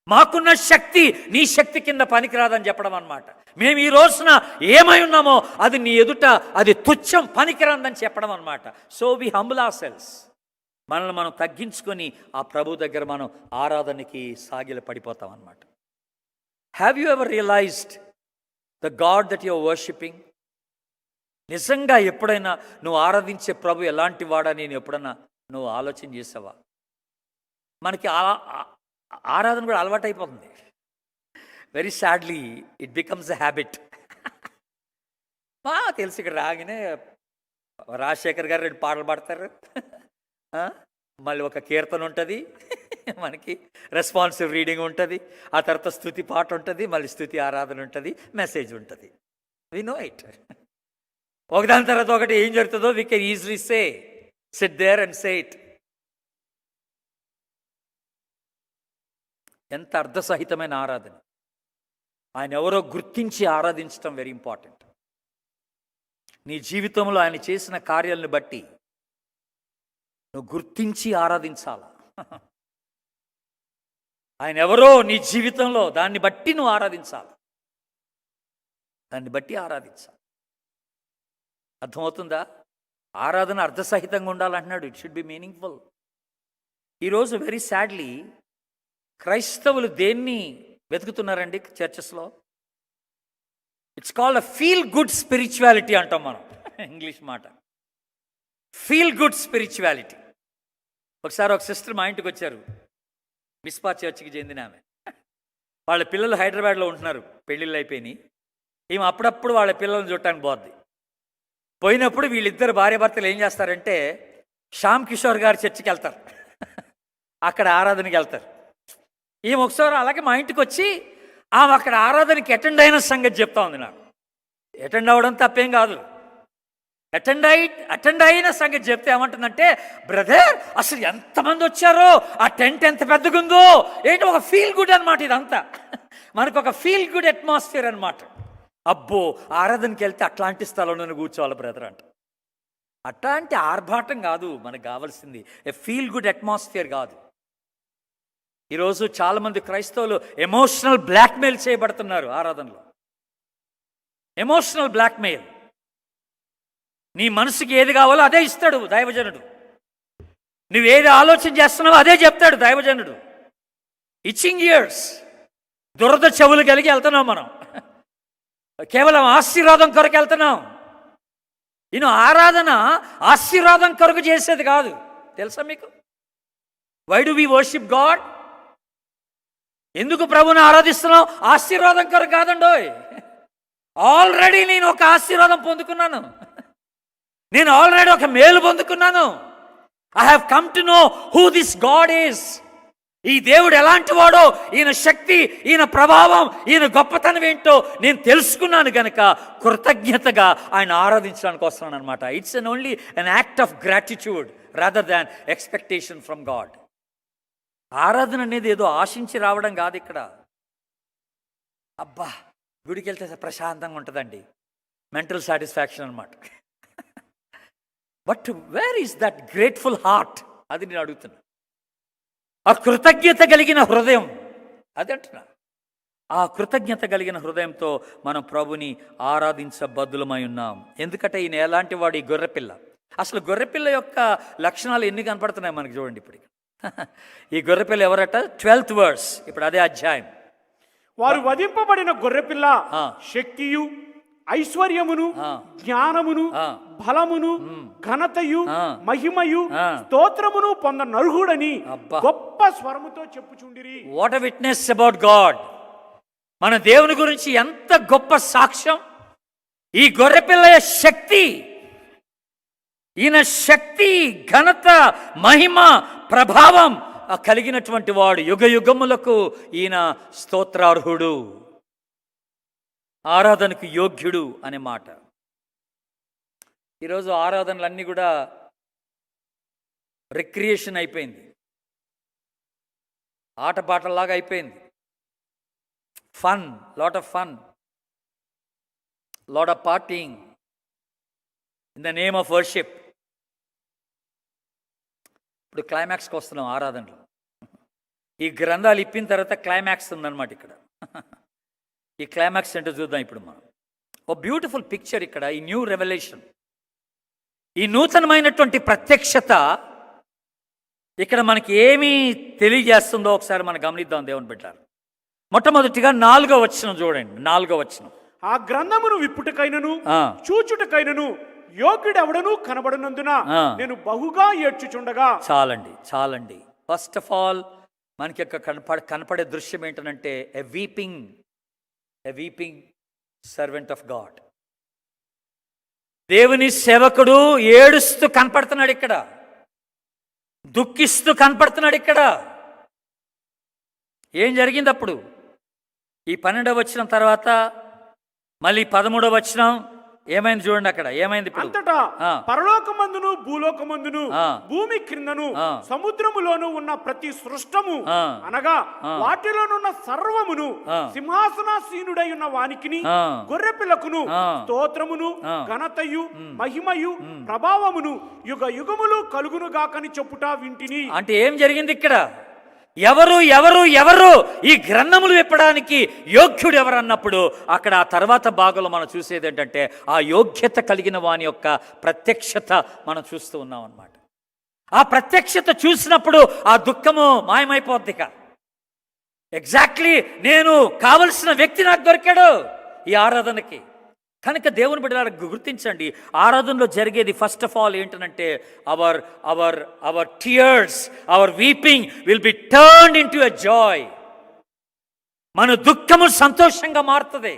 మాకున్న శక్తి నీ శక్తి కింద పనికిరాదని చెప్పడం అనమాట. మేము ఈ రోజున ఏమై ఉన్నామో అది నీ ఎదుట అది తుచ్చం, పనికిరాదని చెప్పడం అనమాట. So we humble hour selves. మనల్ని మనం తగ్గించుకొని ఆ ప్రభు దగ్గర మనం ఆరాధనకి సాగిల పడిపోతాం అనమాట. Have you ever realised the God that you are worshipping? నిజంగా ఎప్పుడైనా నువ్వు ఆరాధించే ప్రభు ఎలాంటి వాడని నేను ఎప్పుడన్నా నువ్వు ఆలోచన చేసావా? మనకి ఆరాధన కూడా అలవాటు అయిపోతుంది. Very sadly it becomes a habit. బాగా తెలుసు, ఇక్కడ రాగానే రాజశేఖర్ గారు 2 పాటలు పాడతారు, మళ్ళీ ఒక కీర్తన ఉంటుంది, మనకి రెస్పాన్సివ్ రీడింగ్ ఉంటుంది, ఆ తర్వాత స్తుతి పాట ఉంటుంది, మళ్ళీ స్తుతి ఆరాధన ఉంటుంది, మెసేజ్ ఉంటుంది. We know it. ఒకదాని తర్వాత ఒకటి ఏం జరుగుతుందో we can easily say, sit there and say it. ఎంత అర్థసహితమైన ఆరాధన! ఆయన ఎవరో గుర్తించి ఆరాధించడం వెరీ ఇంపార్టెంట్. నీ జీవితంలో ఆయన చేసిన కార్యాలను బట్టి నువ్వు గుర్తించి ఆరాధించాలా. ఆయన ఎవరో నీ జీవితంలో దాన్ని బట్టి నువ్వు ఆరాధించాలి. దాన్ని బట్టి ఆరాధించాలి. అర్థమవుతుందా? ఆరాధన అర్థసహితంగా ఉండాలంటున్నాడు. It should be meaningful. ఈరోజు వెరీ సాడ్లీ క్రైస్తవులు దేన్ని వెతుకుతున్నారండి చర్చెస్లో? It's called a feel good spirituality అంటాం మనం, ఇంగ్లీష్ మాట. Feel good spirituality. ఒకసారి ఒక సిస్టర్ మా ఇంటికి వచ్చారు, మిస్పా చర్చికి చెందిన ఆమె. వాళ్ళ పిల్లలు హైదరాబాద్లో ఉంటున్నారు, పెళ్ళిళ్ళు అయిపోయినాయి. ఈమె అప్పుడప్పుడు వాళ్ళ పిల్లల్ని చూడటానికి పోద్ది. పోయినప్పుడు వీళ్ళిద్దరు భార్యాభర్తలు ఏం చేస్తారంటే శ్యామ్ కిషోర్ గారి చర్చికి వెళ్తారు, అక్కడ ఆరాధనకి వెళ్తారు. ఈమె ఒకసారి అలాగే మా ఇంటికి వచ్చి ఆమె అక్కడ ఆరాధనకి అటెండ్ అయిన సంగతి చెప్తా ఉంది నాకు. అటెండ్ అవ్వడం తప్పేం కాదు, అటెండ్ అయిన సంగతి చెప్తే ఏమంటుందంటే, బ్రదర్ అసలు ఎంతమంది వచ్చారో, ఆ టెంట్ ఎంత పెద్దగుందో, ఏంటి ఒక ఫీల్ గుడ్ అనమాట. ఇదంతా మనకు ఒక ఫీల్ గుడ్ అట్మాస్ఫియర్ అనమాట. అబ్బో ఆరాధనకి వెళ్తే అట్లాంటి స్థలంలో కూర్చోవాలి బ్రదర్ అంట. అట్లాంటి ఆర్భాటం కాదు మనకు కావాల్సింది, ఏ ఫీల్ గుడ్ అట్మాస్ఫియర్ కాదు. ఈరోజు చాలామంది క్రైస్తవులు ఎమోషనల్ బ్లాక్మెయిల్ చేయబడుతున్నారు ఆరాధనలో. Emotional blackmail. నీ మనసుకి ఏది కావాలో అదే ఇస్తాడు దైవజనుడు. నువ్వేది ఆలోచన చేస్తున్నావో అదే చెప్తాడు దైవజనుడు. ఇచ్చింగ్ ఇయర్స్, దురద చెవులు కలిగి వెళ్తున్నాం మనం. కేవలం ఆశీర్వాదం కొరకు వెళ్తున్నాం. ఆరాధన ఆశీర్వాదం కొరకు చేసేది కాదు, తెలుసా మీకు? Why do we worship God? ఎందుకు ప్రభుని ఆరాధిస్తున్నాం? ఆశీర్వాదం కొరకు కాదండోయ్. ఆల్రెడీ నేను ఒక ఆశీర్వాదం పొందుకున్నాను, నేను ఆల్రెడీ ఒక మేలు పొందుకున్నాను. I have come to know who this God is. ఈ దేవుడు ఎలాంటి వాడో, ఈయన శక్తి, ఈయన ప్రభావం, ఈయన గొప్పతనం ఏంటో నేను తెలుసుకున్నాను గనక కృతజ్ఞతగా ఆయన ఆరాధించడానికి వస్తున్నాను అనమాట. It's only an act of gratitude rather than expectation from God. ఆరాధన అనేది ఏదో ఆశించి రావడం కాదు ఇక్కడ. అబ్బా గుడికి వెళ్తే ప్రశాంతంగా ఉంటుందండి, మెంటల్ సాటిస్ఫాక్షన్ అనమాట. But where is that grateful heart? అది నేను అడుగుతున్నా. ఆ కృతజ్ఞత కలిగిన హృదయం, అది అంటున్నా. ఆ కృతజ్ఞత కలిగిన హృదయంతో మనం ప్రభుని ఆరాధించబద్దులమై ఉన్నాం. ఎందుకంటే ఈయన ఎలాంటి వాడు? ఈ గొర్రెపిల్ల. అసలు గొర్రెపిల్ల యొక్క లక్షణాలు ఎన్ని కనపడుతున్నాయి మనకి చూడండి ఇప్పుడు. ఈ గొర్రెపిల్ల ఎవరట? 12th verse, ఇప్పుడు అదే అధ్యాయం. వారు వధింపబడిన గొర్రెపిల్ల శక్తియు, ఐశ్వర్యమును, జ్ఞానమును, బలమును, ఘనతయు, మహిమయు, స్తోత్రమును పొంద నర్హుడని గొప్ప స్వరముతో చెప్పుచుండిరి. What a witness about God! మన దేవుని గురించి ఎంత గొప్ప సాక్ష్యం! ఈ గొర్రెపిల్ల శక్తి, ఈయన శక్తి, ఘనత, మహిమ, ప్రభావం కలిగినటువంటి వాడు. యుగ యుగములకు ఈయన స్తోత్రార్హుడు, ఆరాధనకు యోగ్యుడు అనే మాట. ఈరోజు ఆరాధనలన్నీ కూడా రిక్రియేషన్ అయిపోయింది, ఆటపాటల్లాగా అయిపోయింది. Fun, lot of fun, lot of partying in the name of worship. ఇప్పుడు క్లైమాక్స్కి వస్తున్నాం ఆరాధనలో. ఈ గ్రంథాలు ఇప్పిన తర్వాత క్లైమాక్స్ ఉందన్నమాట ఇక్కడ. ఈ క్లైమాక్స్ ఏంటో చూద్దాం ఇప్పుడు మనం. ఓ బ్యూటిఫుల్ పిక్చర్ ఇక్కడ, ఈ న్యూ రెవల్యూషన్, ఈ నూతనమైనటువంటి ప్రత్యక్షత ఇక్కడ మనకి ఏమి తెలియజేస్తుందో ఒకసారి మనం గమనిద్దాం దేవుని బిడ్డలారా. మొట్టమొదటిగా 4వ వచనం చూడండి. 4వ వచనం, ఆ గ్రంథమును విప్పుటకైనను చూచుటకైనను యోగ్యుడెవడను కనబడినందున నేను బహుగా ఏడ్చుచుండగా. చాలండి. ఫస్ట్ ఆఫ్ ఆల్ మనకి కనపడే దృశ్యం ఏంటంటే ఎ వీపింగ్ సర్వెంట్ ఆఫ్ గాడ్. దేవుని సేవకుడు ఏడుస్తూ కనపడుతున్నాడు ఇక్కడ, దుఃఖిస్తూ కనపడుతున్నాడు ఇక్కడ. ఏం జరిగింది అప్పుడు? ఈ 12వ వచనం తర్వాత మళ్ళీ 13వ వచనం ఏమైంది చూడండి. అక్కడ ఏమైంది? ఇప్పుడు అంతటా పరలోకమందును భూలోకమందును భూమి క్రిందను సముద్రములోను ఉన్న ప్రతి సృష్టము అనగా వాటిలోనున్న సర్వమును సింహాసనాసీనుడై ఉన్న వానికిని గొర్రెపిల్లకును స్తోత్రమును, ఘనతయు, మహిమయు, ప్రభావమును యుగ యుగములు కలుగును గాకని చెప్పుట వింటిని. అంటే ఏం జరిగింది ఇక్కడ? ఎవరు ఎవరు ఎవరు ఈ గ్రంథములు విప్పడానికి యోగ్యుడు ఎవరు అన్నప్పుడు అక్కడ ఆ తర్వాత భాగంలో మనం చూసేది ఏంటంటే ఆ యోగ్యత కలిగిన వాని యొక్క ప్రత్యక్షత మనం చూస్తూ ఉన్నాం అన్నమాట. ఆ ప్రత్యక్షత చూసినప్పుడు ఆ దుఃఖము మాయమైపోద్దిక. ఎగ్జాక్ట్లీ నేను కావలసిన వ్యక్తి నాకు దొరికాడు ఈ ఆరాధనకి. కనుక దేవుని బిడ్డలారా గుర్తించండి, ఆరాధనలో జరిగేది ఫస్ట్ ఆఫ్ ఆల్ ఏంటంటే our our our tears, our weeping will be turned into a joy. మన దుఃఖము సంతోషంగా మారుతుంది,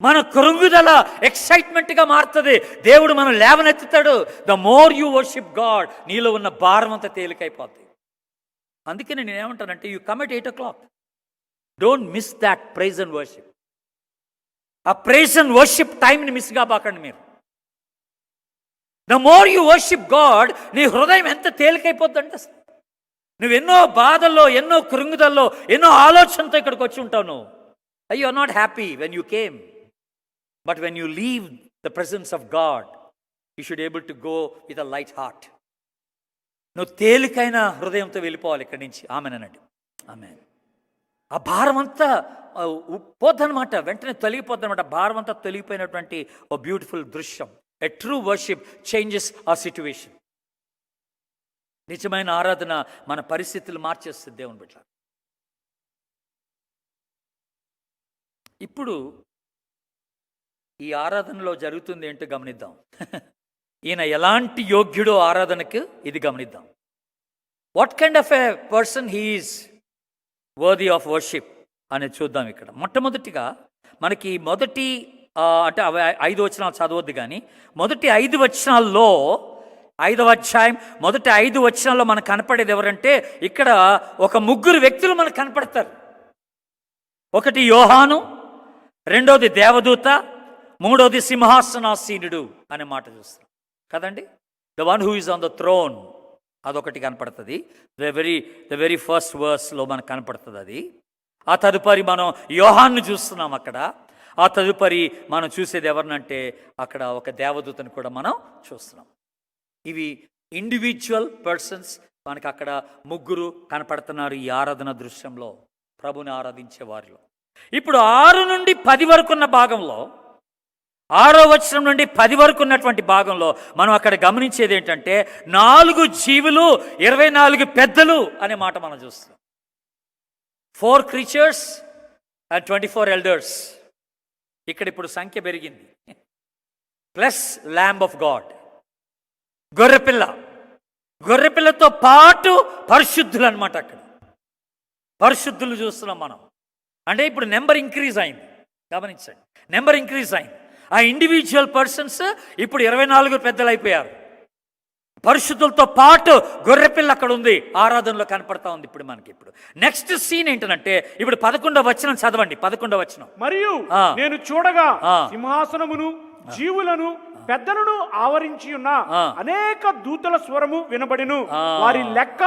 మన కృంగుదల ఎక్సైట్మెంట్గా మారుతుంది. దేవుడు మనం లేవనెత్తుతాడు. The more you worship God, నీలో ఉన్న భారం అంతా తేలికైపోద్ది. అందుకని నేనేమంటానంటే you come at 8 o'clock. Don't miss that praise and worship. ఆ ప్రైజ్ అండ్ వర్షిప్ టైంని మిస్ కాబాకండి మీరు. The more you worship God, నీ హృదయం ఎంత తేలికైపోద్దంటే అసలు నువ్వు ఎన్నో బాధల్లో, ఎన్నో కృంగుదల్లో, ఎన్నో ఆలోచనతో ఇక్కడికి వచ్చి ఉంటావు. నువ్వు you are not happy when you came, but when you leave the presence of God you should able to go with a light heart. నువ్వు తేలికైన హృదయంతో వెళ్ళిపోవాలి ఇక్కడి నుంచి. ఆమెనండి, ఆమె. ఆ భారం అంతా పోద్దనమాట, వెంటనే తొలగిపోద్దనమాట. భారం అంతా తొలగిపోయినటువంటి ఓ బ్యూటిఫుల్ దృశ్యం. ఎ ట్రూ వర్షిప్ చేంజెస్ ఆ సిచ్యువేషన్. నిజమైన ఆరాధన మన పరిస్థితులు మార్చేస్తుంది దేవుని బిడ్డ. ఇప్పుడు ఈ ఆరాధనలో జరుగుతుంది ఏంటో గమనిద్దాం. ఈయన ఎలాంటి యోగ్యుడో ఆరాధనకు ఇది గమనిద్దాం. What kind of a person he is worthy of worship అనేది చూద్దాం. ఇక్కడ మొట్టమొదటిగా మనకి మొదటి అంటే 5 వచనాలు చదవద్దు కానీ మొదటి 5 వచనాల్లో 5వ అధ్యాయం మొదటి 5 వచనాల్లో మనకు కనపడేది ఎవరంటే ఇక్కడ ఒక 3 వ్యక్తులు మనకు కనపడతారు. ఒకటి యోహాను, రెండోది దేవదూత, మూడోది సింహాసనాసీనుడు అనే మాట చూస్తాం కదండి. The one who is on the throne అదొకటి కనపడుతుంది. ద వెరీ ఫస్ట్ వర్స్లో మనకు కనపడుతుంది అది. ఆ తదుపరి మనం యోహాన్ని చూస్తున్నాం అక్కడ. ఆ తదుపరి మనం చూసేది ఎవరినంటే అక్కడ ఒక దేవదూతను కూడా మనం చూస్తున్నాం. ఇవి ఇండివిజువల్ పర్సన్స్ మనకు అక్కడ 3 కనపడుతున్నారు ఈ ఆరాధన దృశ్యంలో, ప్రభుని ఆరాధించే వారిలో. ఇప్పుడు 6 నుండి 10 వరకు ఉన్న భాగంలో, 6వ వచనం నుండి 10 వరకు ఉన్నటువంటి భాగంలో మనం అక్కడ గమనించేది ఏంటంటే 4 జీవులు 24 పెద్దలు అనే మాట మనం చూస్తాం. 4 creatures and 24 elders. ఇక్కడ ఇప్పుడు సంఖ్య పెరిగింది. ప్లస్ ల్యాంబ్ ఆఫ్ గాడ్, గొర్రెపిల్ల, గొర్రెపిల్లతో పాటు పరిశుద్ధులు అనమాట. అక్కడ పరిశుద్ధులు చూస్తున్నాం మనం. అంటే ఇప్పుడు నెంబర్ ఇంక్రీజ్ అయింది. గమనించండి, నెంబర్ ఇంక్రీజ్ అయింది. ఆ ఇండివిజువల్ పర్సన్స్ ఇప్పుడు 24 పెద్దలు అయిపోయారు. పరిశుద్ధులతో పాటు గొర్రెపిల్ల అక్కడ ఉంది, ఆరాధనలో కనపడతా ఉంది. ఇప్పుడు మనకి ఇప్పుడు నెక్స్ట్ సీన్ ఏంటంటే ఇప్పుడు 11వ వచనం చదవండి. 11వ వచనం. మరియు నేను చూడగా సింహాసనమును జీవులను పెద్దలను ఆవరించి ఉన్న అనేక దూతల స్వరము వినబడెను. వారి లెక్క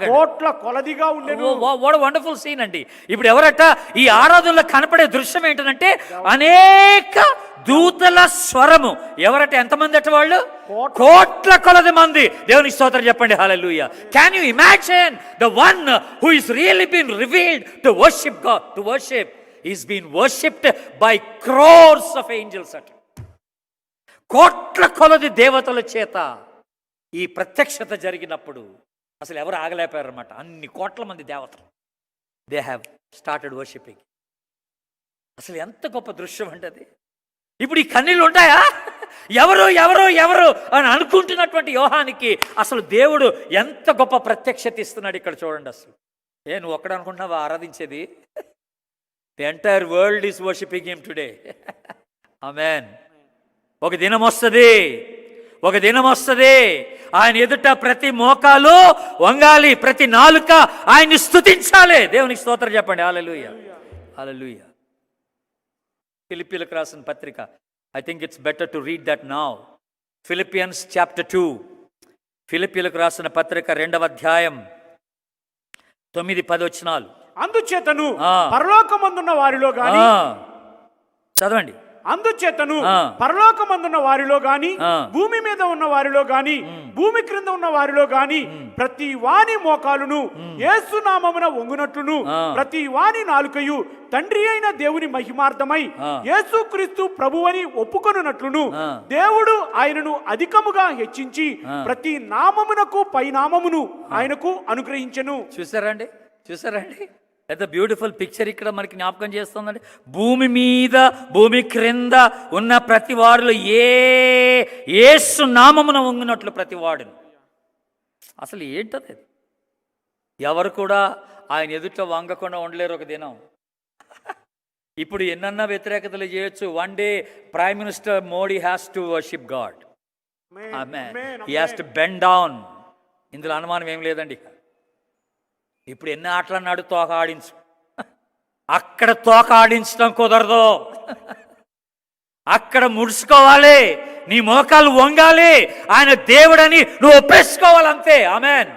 కోట్ల కొలదిగా ఉండెను. వాట్ వండర్ఫుల్ సీన్ అండి. ఇప్పుడు ఎవరట ఈ ఆరాధనలో కనపడే దృశ్యం ఏంటంటే అనేక దూతల స్వరము. ఎవరట? ఎంతమంది అట వాళ్ళు? కోట్ల కొలది మంది. దేవుని స్తోత్రం చెప్పండి. హల్లెలూయా. Can you imagine the one who is really been revealed to worship God, to worship, is being worshipped by crores of angels at. కోట్ల కొలది దేవతల చేత ఈ ప్రత్యక్షత జరిగినప్పుడు అసలు ఎవరు ఆగలేపారన్నమాట. అన్ని కోట్ల మంది దేవతలు దే హ్యావ్ స్టార్టెడ్ వర్షిపింగ్. అసలు ఎంత గొప్ప దృశ్యం అంటే అది. ఇప్పుడు ఈ కన్నీళ్ళు ఉంటాయా? ఎవరు ఎవరు ఎవరు అని అనుకుంటున్నటువంటి యోహానికి అసలు దేవుడు ఎంత గొప్ప ప్రత్యక్షత ఇస్తున్నాడు ఇక్కడ చూడండి. అసలు నువ్వు ఒక్కడ అనుకుంటున్నావా ఆరాధించేది? The entire world is worshipping him today. ఆమేన్. ఒక దినం వస్తుంది, ఒక దినం వస్తుంది ఆయన ఎదుట ప్రతి మోకాలు వంగాలి, ప్రతి నాలుక ఆయన్ని స్తుతించాలి. దేవునికి స్తోత్రం చెప్పండి. హల్లెలూయా, హల్లెలూయా. ఫిలిప్పీలకు రాసిన పత్రిక, I think it's better to read that now. Philippians chapter 2, ఫిలిప్పీలకు రాసిన పత్రిక 2వ అధ్యాయం 9-10 వచనాలు. అందుచేతను పరలోకమందున్న వారిలో గాని, చదవండి. అందుచేతను పరలోకమందున్న వారిలో గాని, భూమి మీద ఉన్న వారిలో గాని, భూమి క్రింద ఉన్న వారిలో గాని ప్రతి వాని మోకాలును యేసు నామమున వంగునట్లును ప్రతి వాని నాలుకయు తండ్రి అయిన దేవుని మహిమార్థమై యేసుక్రీస్తు ప్రభువని ఒప్పుకొనున్నట్లును దేవుడు ఆయనను అధికముగా హెచ్చించి ప్రతి నామమునకు పైనామమును ఆయనకు అనుగ్రహించెను. చూసారండి, చూసారండి ఎంత బ్యూటిఫుల్ పిక్చర్ ఇక్కడ మనకి జ్ఞాపకం చేస్తుందండి. భూమి మీద భూమి క్రింద ఉన్న ప్రతి వారిలో యేసు నామమున వంగినట్లు ప్రతి వాడును. అసలు ఏంటది? ఎవరు కూడా ఆయన ఎదుట వంగకుండా ఉండలేరు ఒక దినం. ఇప్పుడు ఎన్నన్నా వ్యతిరేకతలు చేయొచ్చు. One day prime minister Modi has to worship God. He has to bend down. ఇందులో అనుమానం ఏం లేదండి. ఇప్పుడు ఎన్ని ఆటలు అన్నాడు, తోక ఆడించు. అక్కడ తోక ఆడించడం కుదరదు. అక్కడ ముడుచుకోవాలి, నీ మోకాలు వంగాలి, ఆయన దేవుడని నువ్వు ఒప్పేసుకోవాలి, అంతే. ఆమెన్.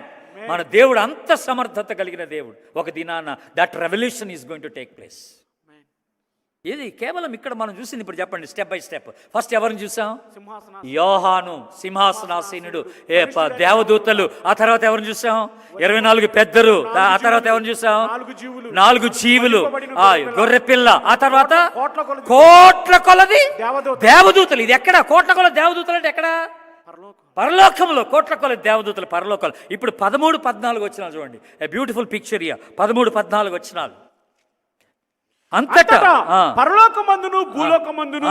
మన దేవుడు అంత సమర్థత కలిగిన దేవుడు. ఒక దినాన that revolution is going to take place. ఇది కేవలం ఇక్కడ మనం చూసింది. ఇప్పుడు చెప్పండి స్టెప్ బై స్టెప్. ఫస్ట్ ఎవరిని చూసాం? యోహాను సింహాసనాసీనుడు, దేవదూతలు. ఆ తర్వాత ఎవరిని చూసాం? 24 పెద్దలు. ఆ తర్వాత ఎవరిని చూసాం? 4 జీవులు, గొర్రెపిల్ల. ఆ తర్వాత కోట్ల కొలది దేవదూతలు. ఇది ఎక్కడ? కోట్ల కొలది దేవదూతలు అంటే ఎక్కడ? పరలోకంలో. కోట్ల కొలది దేవదూతలు పరలోకాలు. ఇప్పుడు 13-14 వచనాలు చూడండి. A beautiful picture year. 13-14 వచనాలు. అంతటా పరలోకమందును భూలోకమందును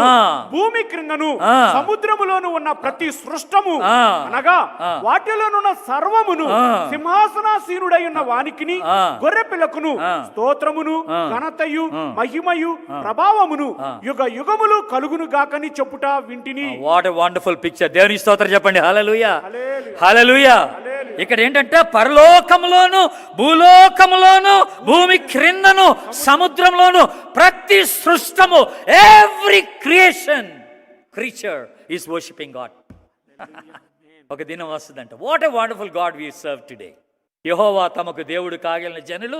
భూమి క్రిందను సముద్రములోను ఉన్న ప్రతి సృష్టము అనగా వాటిలోనున్న సర్వమును సింహాసనాసీనుడై ఉన్న వానికిని గొర్రె పిల్లకును స్తోత్రమును ఘనతయు మహిమయు ప్రభావమును యుగ యుగములు కలుగును గాకని చెప్పుట వింటిని. What a wonderful picture. దేవుని స్తోత్రం చెప్పండి. హల్లెలూయా, హల్లెలూయా. ఇక్కడ ఏంటంటే పరలోకములోను భూలోకములోను భూమి క్రిందను సముద్రంలోను ప్రతి సృష్టము, every creature is worshipping God. ఒక దినం వస్తుందంట. What a wonderful God we serve today. యెహోవా తమకు దేవుడు కాగలిగిన జనులు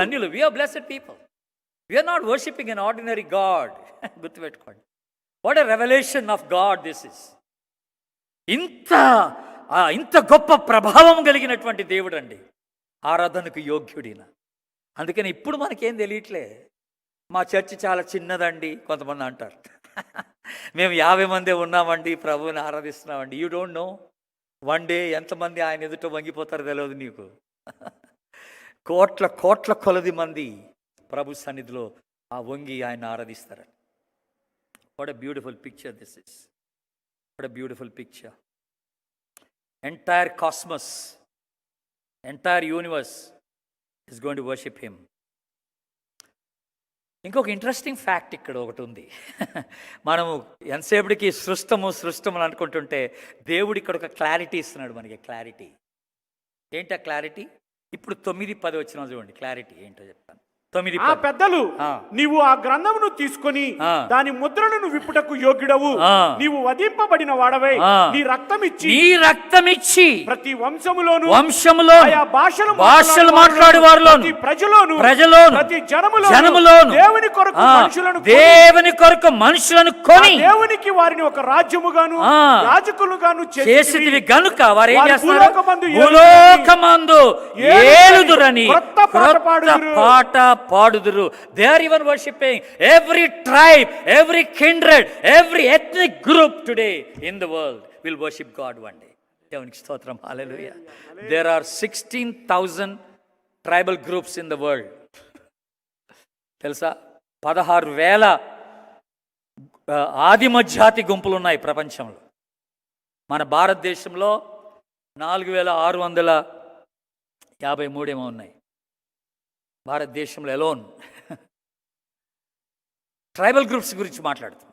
ధన్యులు. We are blessed people. We are not worshipping an ordinary God. గుర్తుపెట్టుకోండి. What a revolution of God this is. ఇంత గొప్ప ప్రభావం కలిగినటువంటి దేవుడు అండి. ఆరాధనకు యోగ్యుడిన. అందుకని ఇప్పుడు మనకేం తెలియట్లే. మా చర్చి చాలా చిన్నదండి కొంతమంది అంటారు. మేము 50 మంది ఉన్నామండి, ప్రభువుని ఆరాధిస్తున్నామండి. You don't know one day ఎంతమంది ఆయన ఎదుట వంగిపోతారో తెలియదు నీకు. కోట్ల కొలది మంది ప్రభు సన్నిధిలో ఆ వంగి ఆయన ఆరాధిస్తారని. What a beautiful picture this is. What a beautiful picture. Entire cosmos, entire universe is going to worship him. ఇంకొక ఇంట్రెస్టింగ్ ఫ్యాక్ట్ ఇక్కడ ఒకటి ఉంది. మనము ఎంతసేపటికి సృష్టము అని అనుకుంటుంటే దేవుడు ఇక్కడ ఒక క్లారిటీ ఇస్తున్నాడు మనకి. క్లారిటీ ఏంటా క్లారిటీ? ఇప్పుడు 9-10 వచ్చిన చూడండి. క్లారిటీ ఏంటో చెప్తాను. ఆ పెద్దలు, నీవు ఆ గ్రంథమును తీసుకొని దాని ముద్రలను విప్పుటకు యోగ్యుడవు. నీవు వధింపబడిన వాడవై నీ రక్తమిచ్చి ప్రతి వంశములోను ఆయా భాషలు మాట్లాడే వారిలోను ప్రజలోను ప్రతి జనములోను దేవుని కొరకు మనుషులను కొని దేవునికి వారిని ఒక రాజ్యముగాను యాజకులుగాను చేసితివి గనుక వారు ఏం చేస్తారు? భూలోకమందు ఏలుదురని క్రొత్త పాట పాడుదురు. They are even worshipping. Every tribe, every kindred, every ethnic group today in the world will worship God one day. దేవునికి స్తోత్రం. హల్లెలూయా. There are 16,000 tribal groups in the world. తెలుసా? 16,000 ఆదిమ జాతి గుంపులు ఉన్నాయి ప్రపంచంలో. మన భారతదేశంలో 4,653 ఏమో ఉన్నాయి భారతదేశంలో ఎలోన్. ట్రైబల్ గ్రూప్స్ గురించి మాట్లాడుతాం.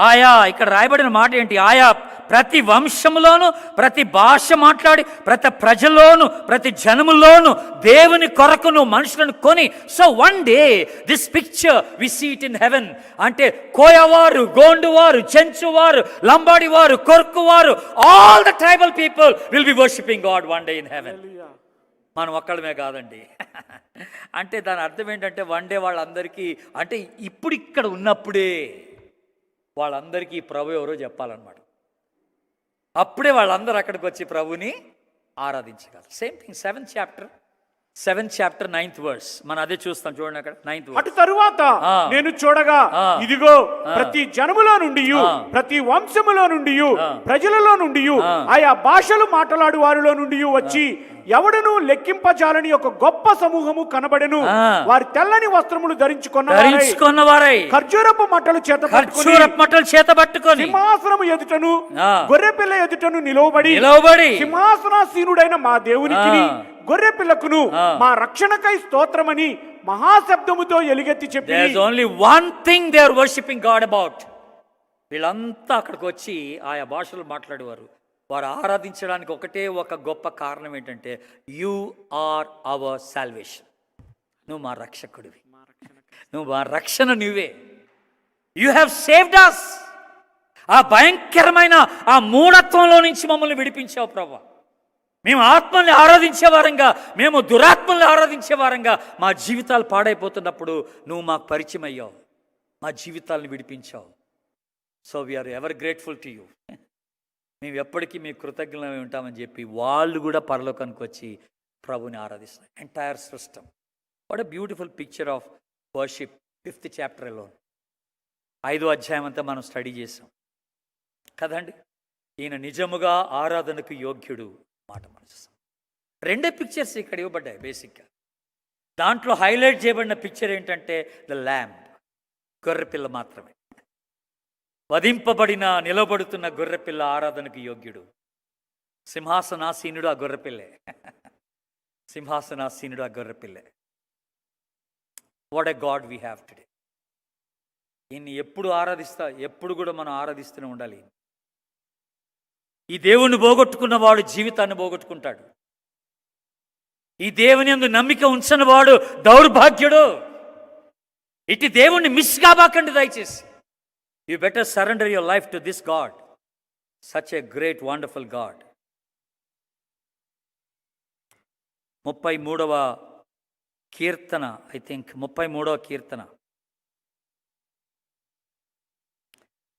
ఆయా ఇక్కడ రాయబడిన మాట ఏంటి? ఆయా ప్రతి వంశములోను ప్రతి భాష మాట్లాడి ప్రతి ప్రజలోను ప్రతి జనములోను దేవుని కొరకును మనుషులను కొని. So one day this picture we see it in heaven. అంటే కోయవారు, గోండువారు, చెంచువారు, లంబాడివారు, కొర్కువారు, all the tribal people will be worshipping God one day in heaven. మనం ఒక్కడమే కాదండి. అంటే దాని అర్థం ఏంటంటే వన్ డే వాళ్ళందరికీ, అంటే ఇప్పుడు ఇక్కడ ఉన్నప్పుడే వాళ్ళందరికీ ప్రభు ఎవరో చెప్పాలన్నమాట. అప్పుడే వాళ్ళందరూ అక్కడికి వచ్చి ప్రభుని ఆరాధించగలరు. Same thing 7th chapter 9th verse. మనం అదే చూస్తాం చూడండి అక్కడ 9th verse. అటు తరువాత ఆ. నేను చూడగా ఆ. ఇదిగో ప్రతి జనములో నుండి ఆ. ప్రతి వంశములో నుండి ఆ. ప్రజలలో నుండి ఆ. ఆయా భాషలు మాట్లాడు వారిలో నుండి వచ్చి ఎవడును లెక్కింపజాలని ఒక గొప్ప సమూహము కనబడెను. ఆ. వారి తెల్లని వస్త్రములు ధరించుకున్న వారై ఖర్జూరపు మట్టలు ఖర్జూరపు మట్టలు చేతబట్టుకొని సింహాసనము ఎదుటను ఆ. గొర్రెపిల్ల ఎదుటను నిలవబడి సింహాసనాసీనుడైన మా దేవునికి ఆ. గొర్రె పిల్లకును ఆ. మా రక్షణకై స్తోత్రమని మహాశబ్దముతో ఎలుగెత్తి చెప్పి There's only one thing they are worshiping God about. వీళ్ళంతా అక్కడికి వచ్చి ఆయా భాషలు మాట్లాడేవారు. వారు ఆరాధించడానికి ఒకటే ఒక గొప్ప కారణం ఏంటంటే యు ఆర్ అవర్ సాల్వేషన్. నువ్వు మా రక్షకుడివి, నువ్వు మా రక్షణ నువ్వే. You have saved us. ఆ భయంకరమైన ఆ మూఢత్వంలో నుంచి మమ్మల్ని విడిపించావు ప్రభా. మేము ఆత్మల్ని ఆరాధించే వారంగా, మేము దురాత్మల్ని ఆరాధించే వారంగా మా జీవితాలు పాడైపోతున్నప్పుడు నువ్వు మాకు పరిచయం అయ్యావు, మా జీవితాలను విడిపించావు. So we are ever grateful to you. మేము ఎప్పటికీ మీ కృతజ్ఞులమై ఉంటామని చెప్పి వాళ్ళు కూడా పరలోకానికి వచ్చి ప్రభుని ఆరాధిస్తారు. Entire system. What a beautiful picture of worship. 5th chapter alone. 5వ అధ్యాయం అంతా మనం స్టడీ చేసాం కదండి. ఈయన నిజముగా ఆరాధనకు యోగ్యుడు మాట మనం చూస్తాం. 2 పిక్చర్స్ ఇక్కడ ఇవ్వబడ్డాయి బేసిక్గా. దాంట్లో హైలైట్ చేయబడిన పిక్చర్ ఏంటంటే ద ల్యాంబ్, గొర్రెపిల్ల మాత్రమే. వధింపబడిన నిలబడుతున్న గొర్రెపిల్ల ఆరాధనకు యోగ్యుడు. సింహాసనాసీనుడు ఆ గొర్రెపిల్లే. సింహాసనాసీనుడు ఆ గొర్రెపిల్లే. What a God we have today. ఈయన్ని ఎప్పుడు కూడా మనం ఆరాధిస్తూనే ఉండాలి. ఈ దేవుణ్ణి పోగొట్టుకున్న వాడు జీవితాన్ని పోగొట్టుకుంటాడు. ఈ దేవుని యందు నమ్మిక ఉంచని వాడు దౌర్భాగ్యుడు. ఇటు దేవుణ్ణి మిస్ కాబకండి దయచేసి. You better surrender your life to this God, such a great wonderful God. 33వ కీర్తన, ఐ థింక్ 33వ కీర్తన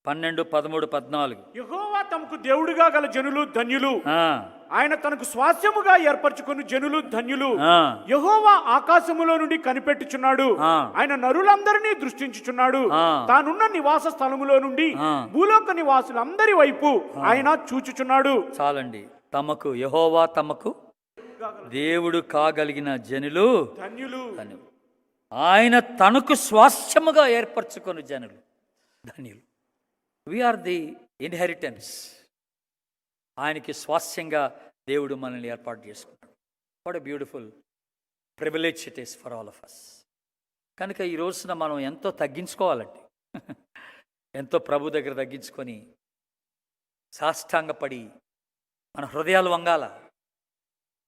12, 13, 14. యెహోవా తమకు దేవుడుగా గల జనులు ధన్యులు. ఆయన తనకు స్వాస్యముగా ఏర్పరచుకుని జనులు ధన్యులు. యెహోవా ఆకాశములో నుండి కనిపెట్టుచున్నాడు. ఆయన నరులందరినీ దృష్టించుచున్నాడు. తానున్న నివాస స్థలములో నుండి భూలోక నివాసులందరి వైపు ఆయన చూచుచున్నాడు. చాలండి. తమకు యెహోవా తమకు దేవుడు కాగలిగిన జనులు ధన్యులు. ఆయన తనకు స్వాస్యముగా ఏర్పరచుకుని జనులు ధన్యులు. We are the inheritance. ఆయనకి స్వాస్యంగా దేవుడు మనల్ని ఏర్పాటు చేసుకున్నాడు. What a beautiful privilege it is for all of us. కనుక ఈ రోజున మనం ఎంతో తగ్గించుకోవాలండి. ఎంతో ప్రభు దగ్గర తగ్గించుకొని సాష్టాంగపడి మన హృదయాలు వంగాల.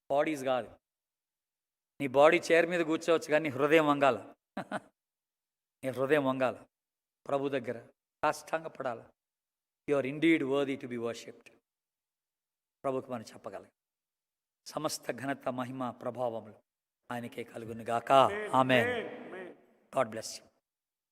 బాడీస్ కాదు. నీ బాడీ చైర్ మీద కూర్చోవచ్చు కానీ నీ హృదయం వంగాల. నీ హృదయం వంగాల ప్రభు దగ్గర సాష్టాంగపడాలి. You are indeed worthy to be worshipped. ప్రభుకు మనం చెప్పగలం. సమస్త ఘనత, మహిమ, ప్రభావములు ఆయనకే కలుగును గాక. ఆమేన్. God bless you.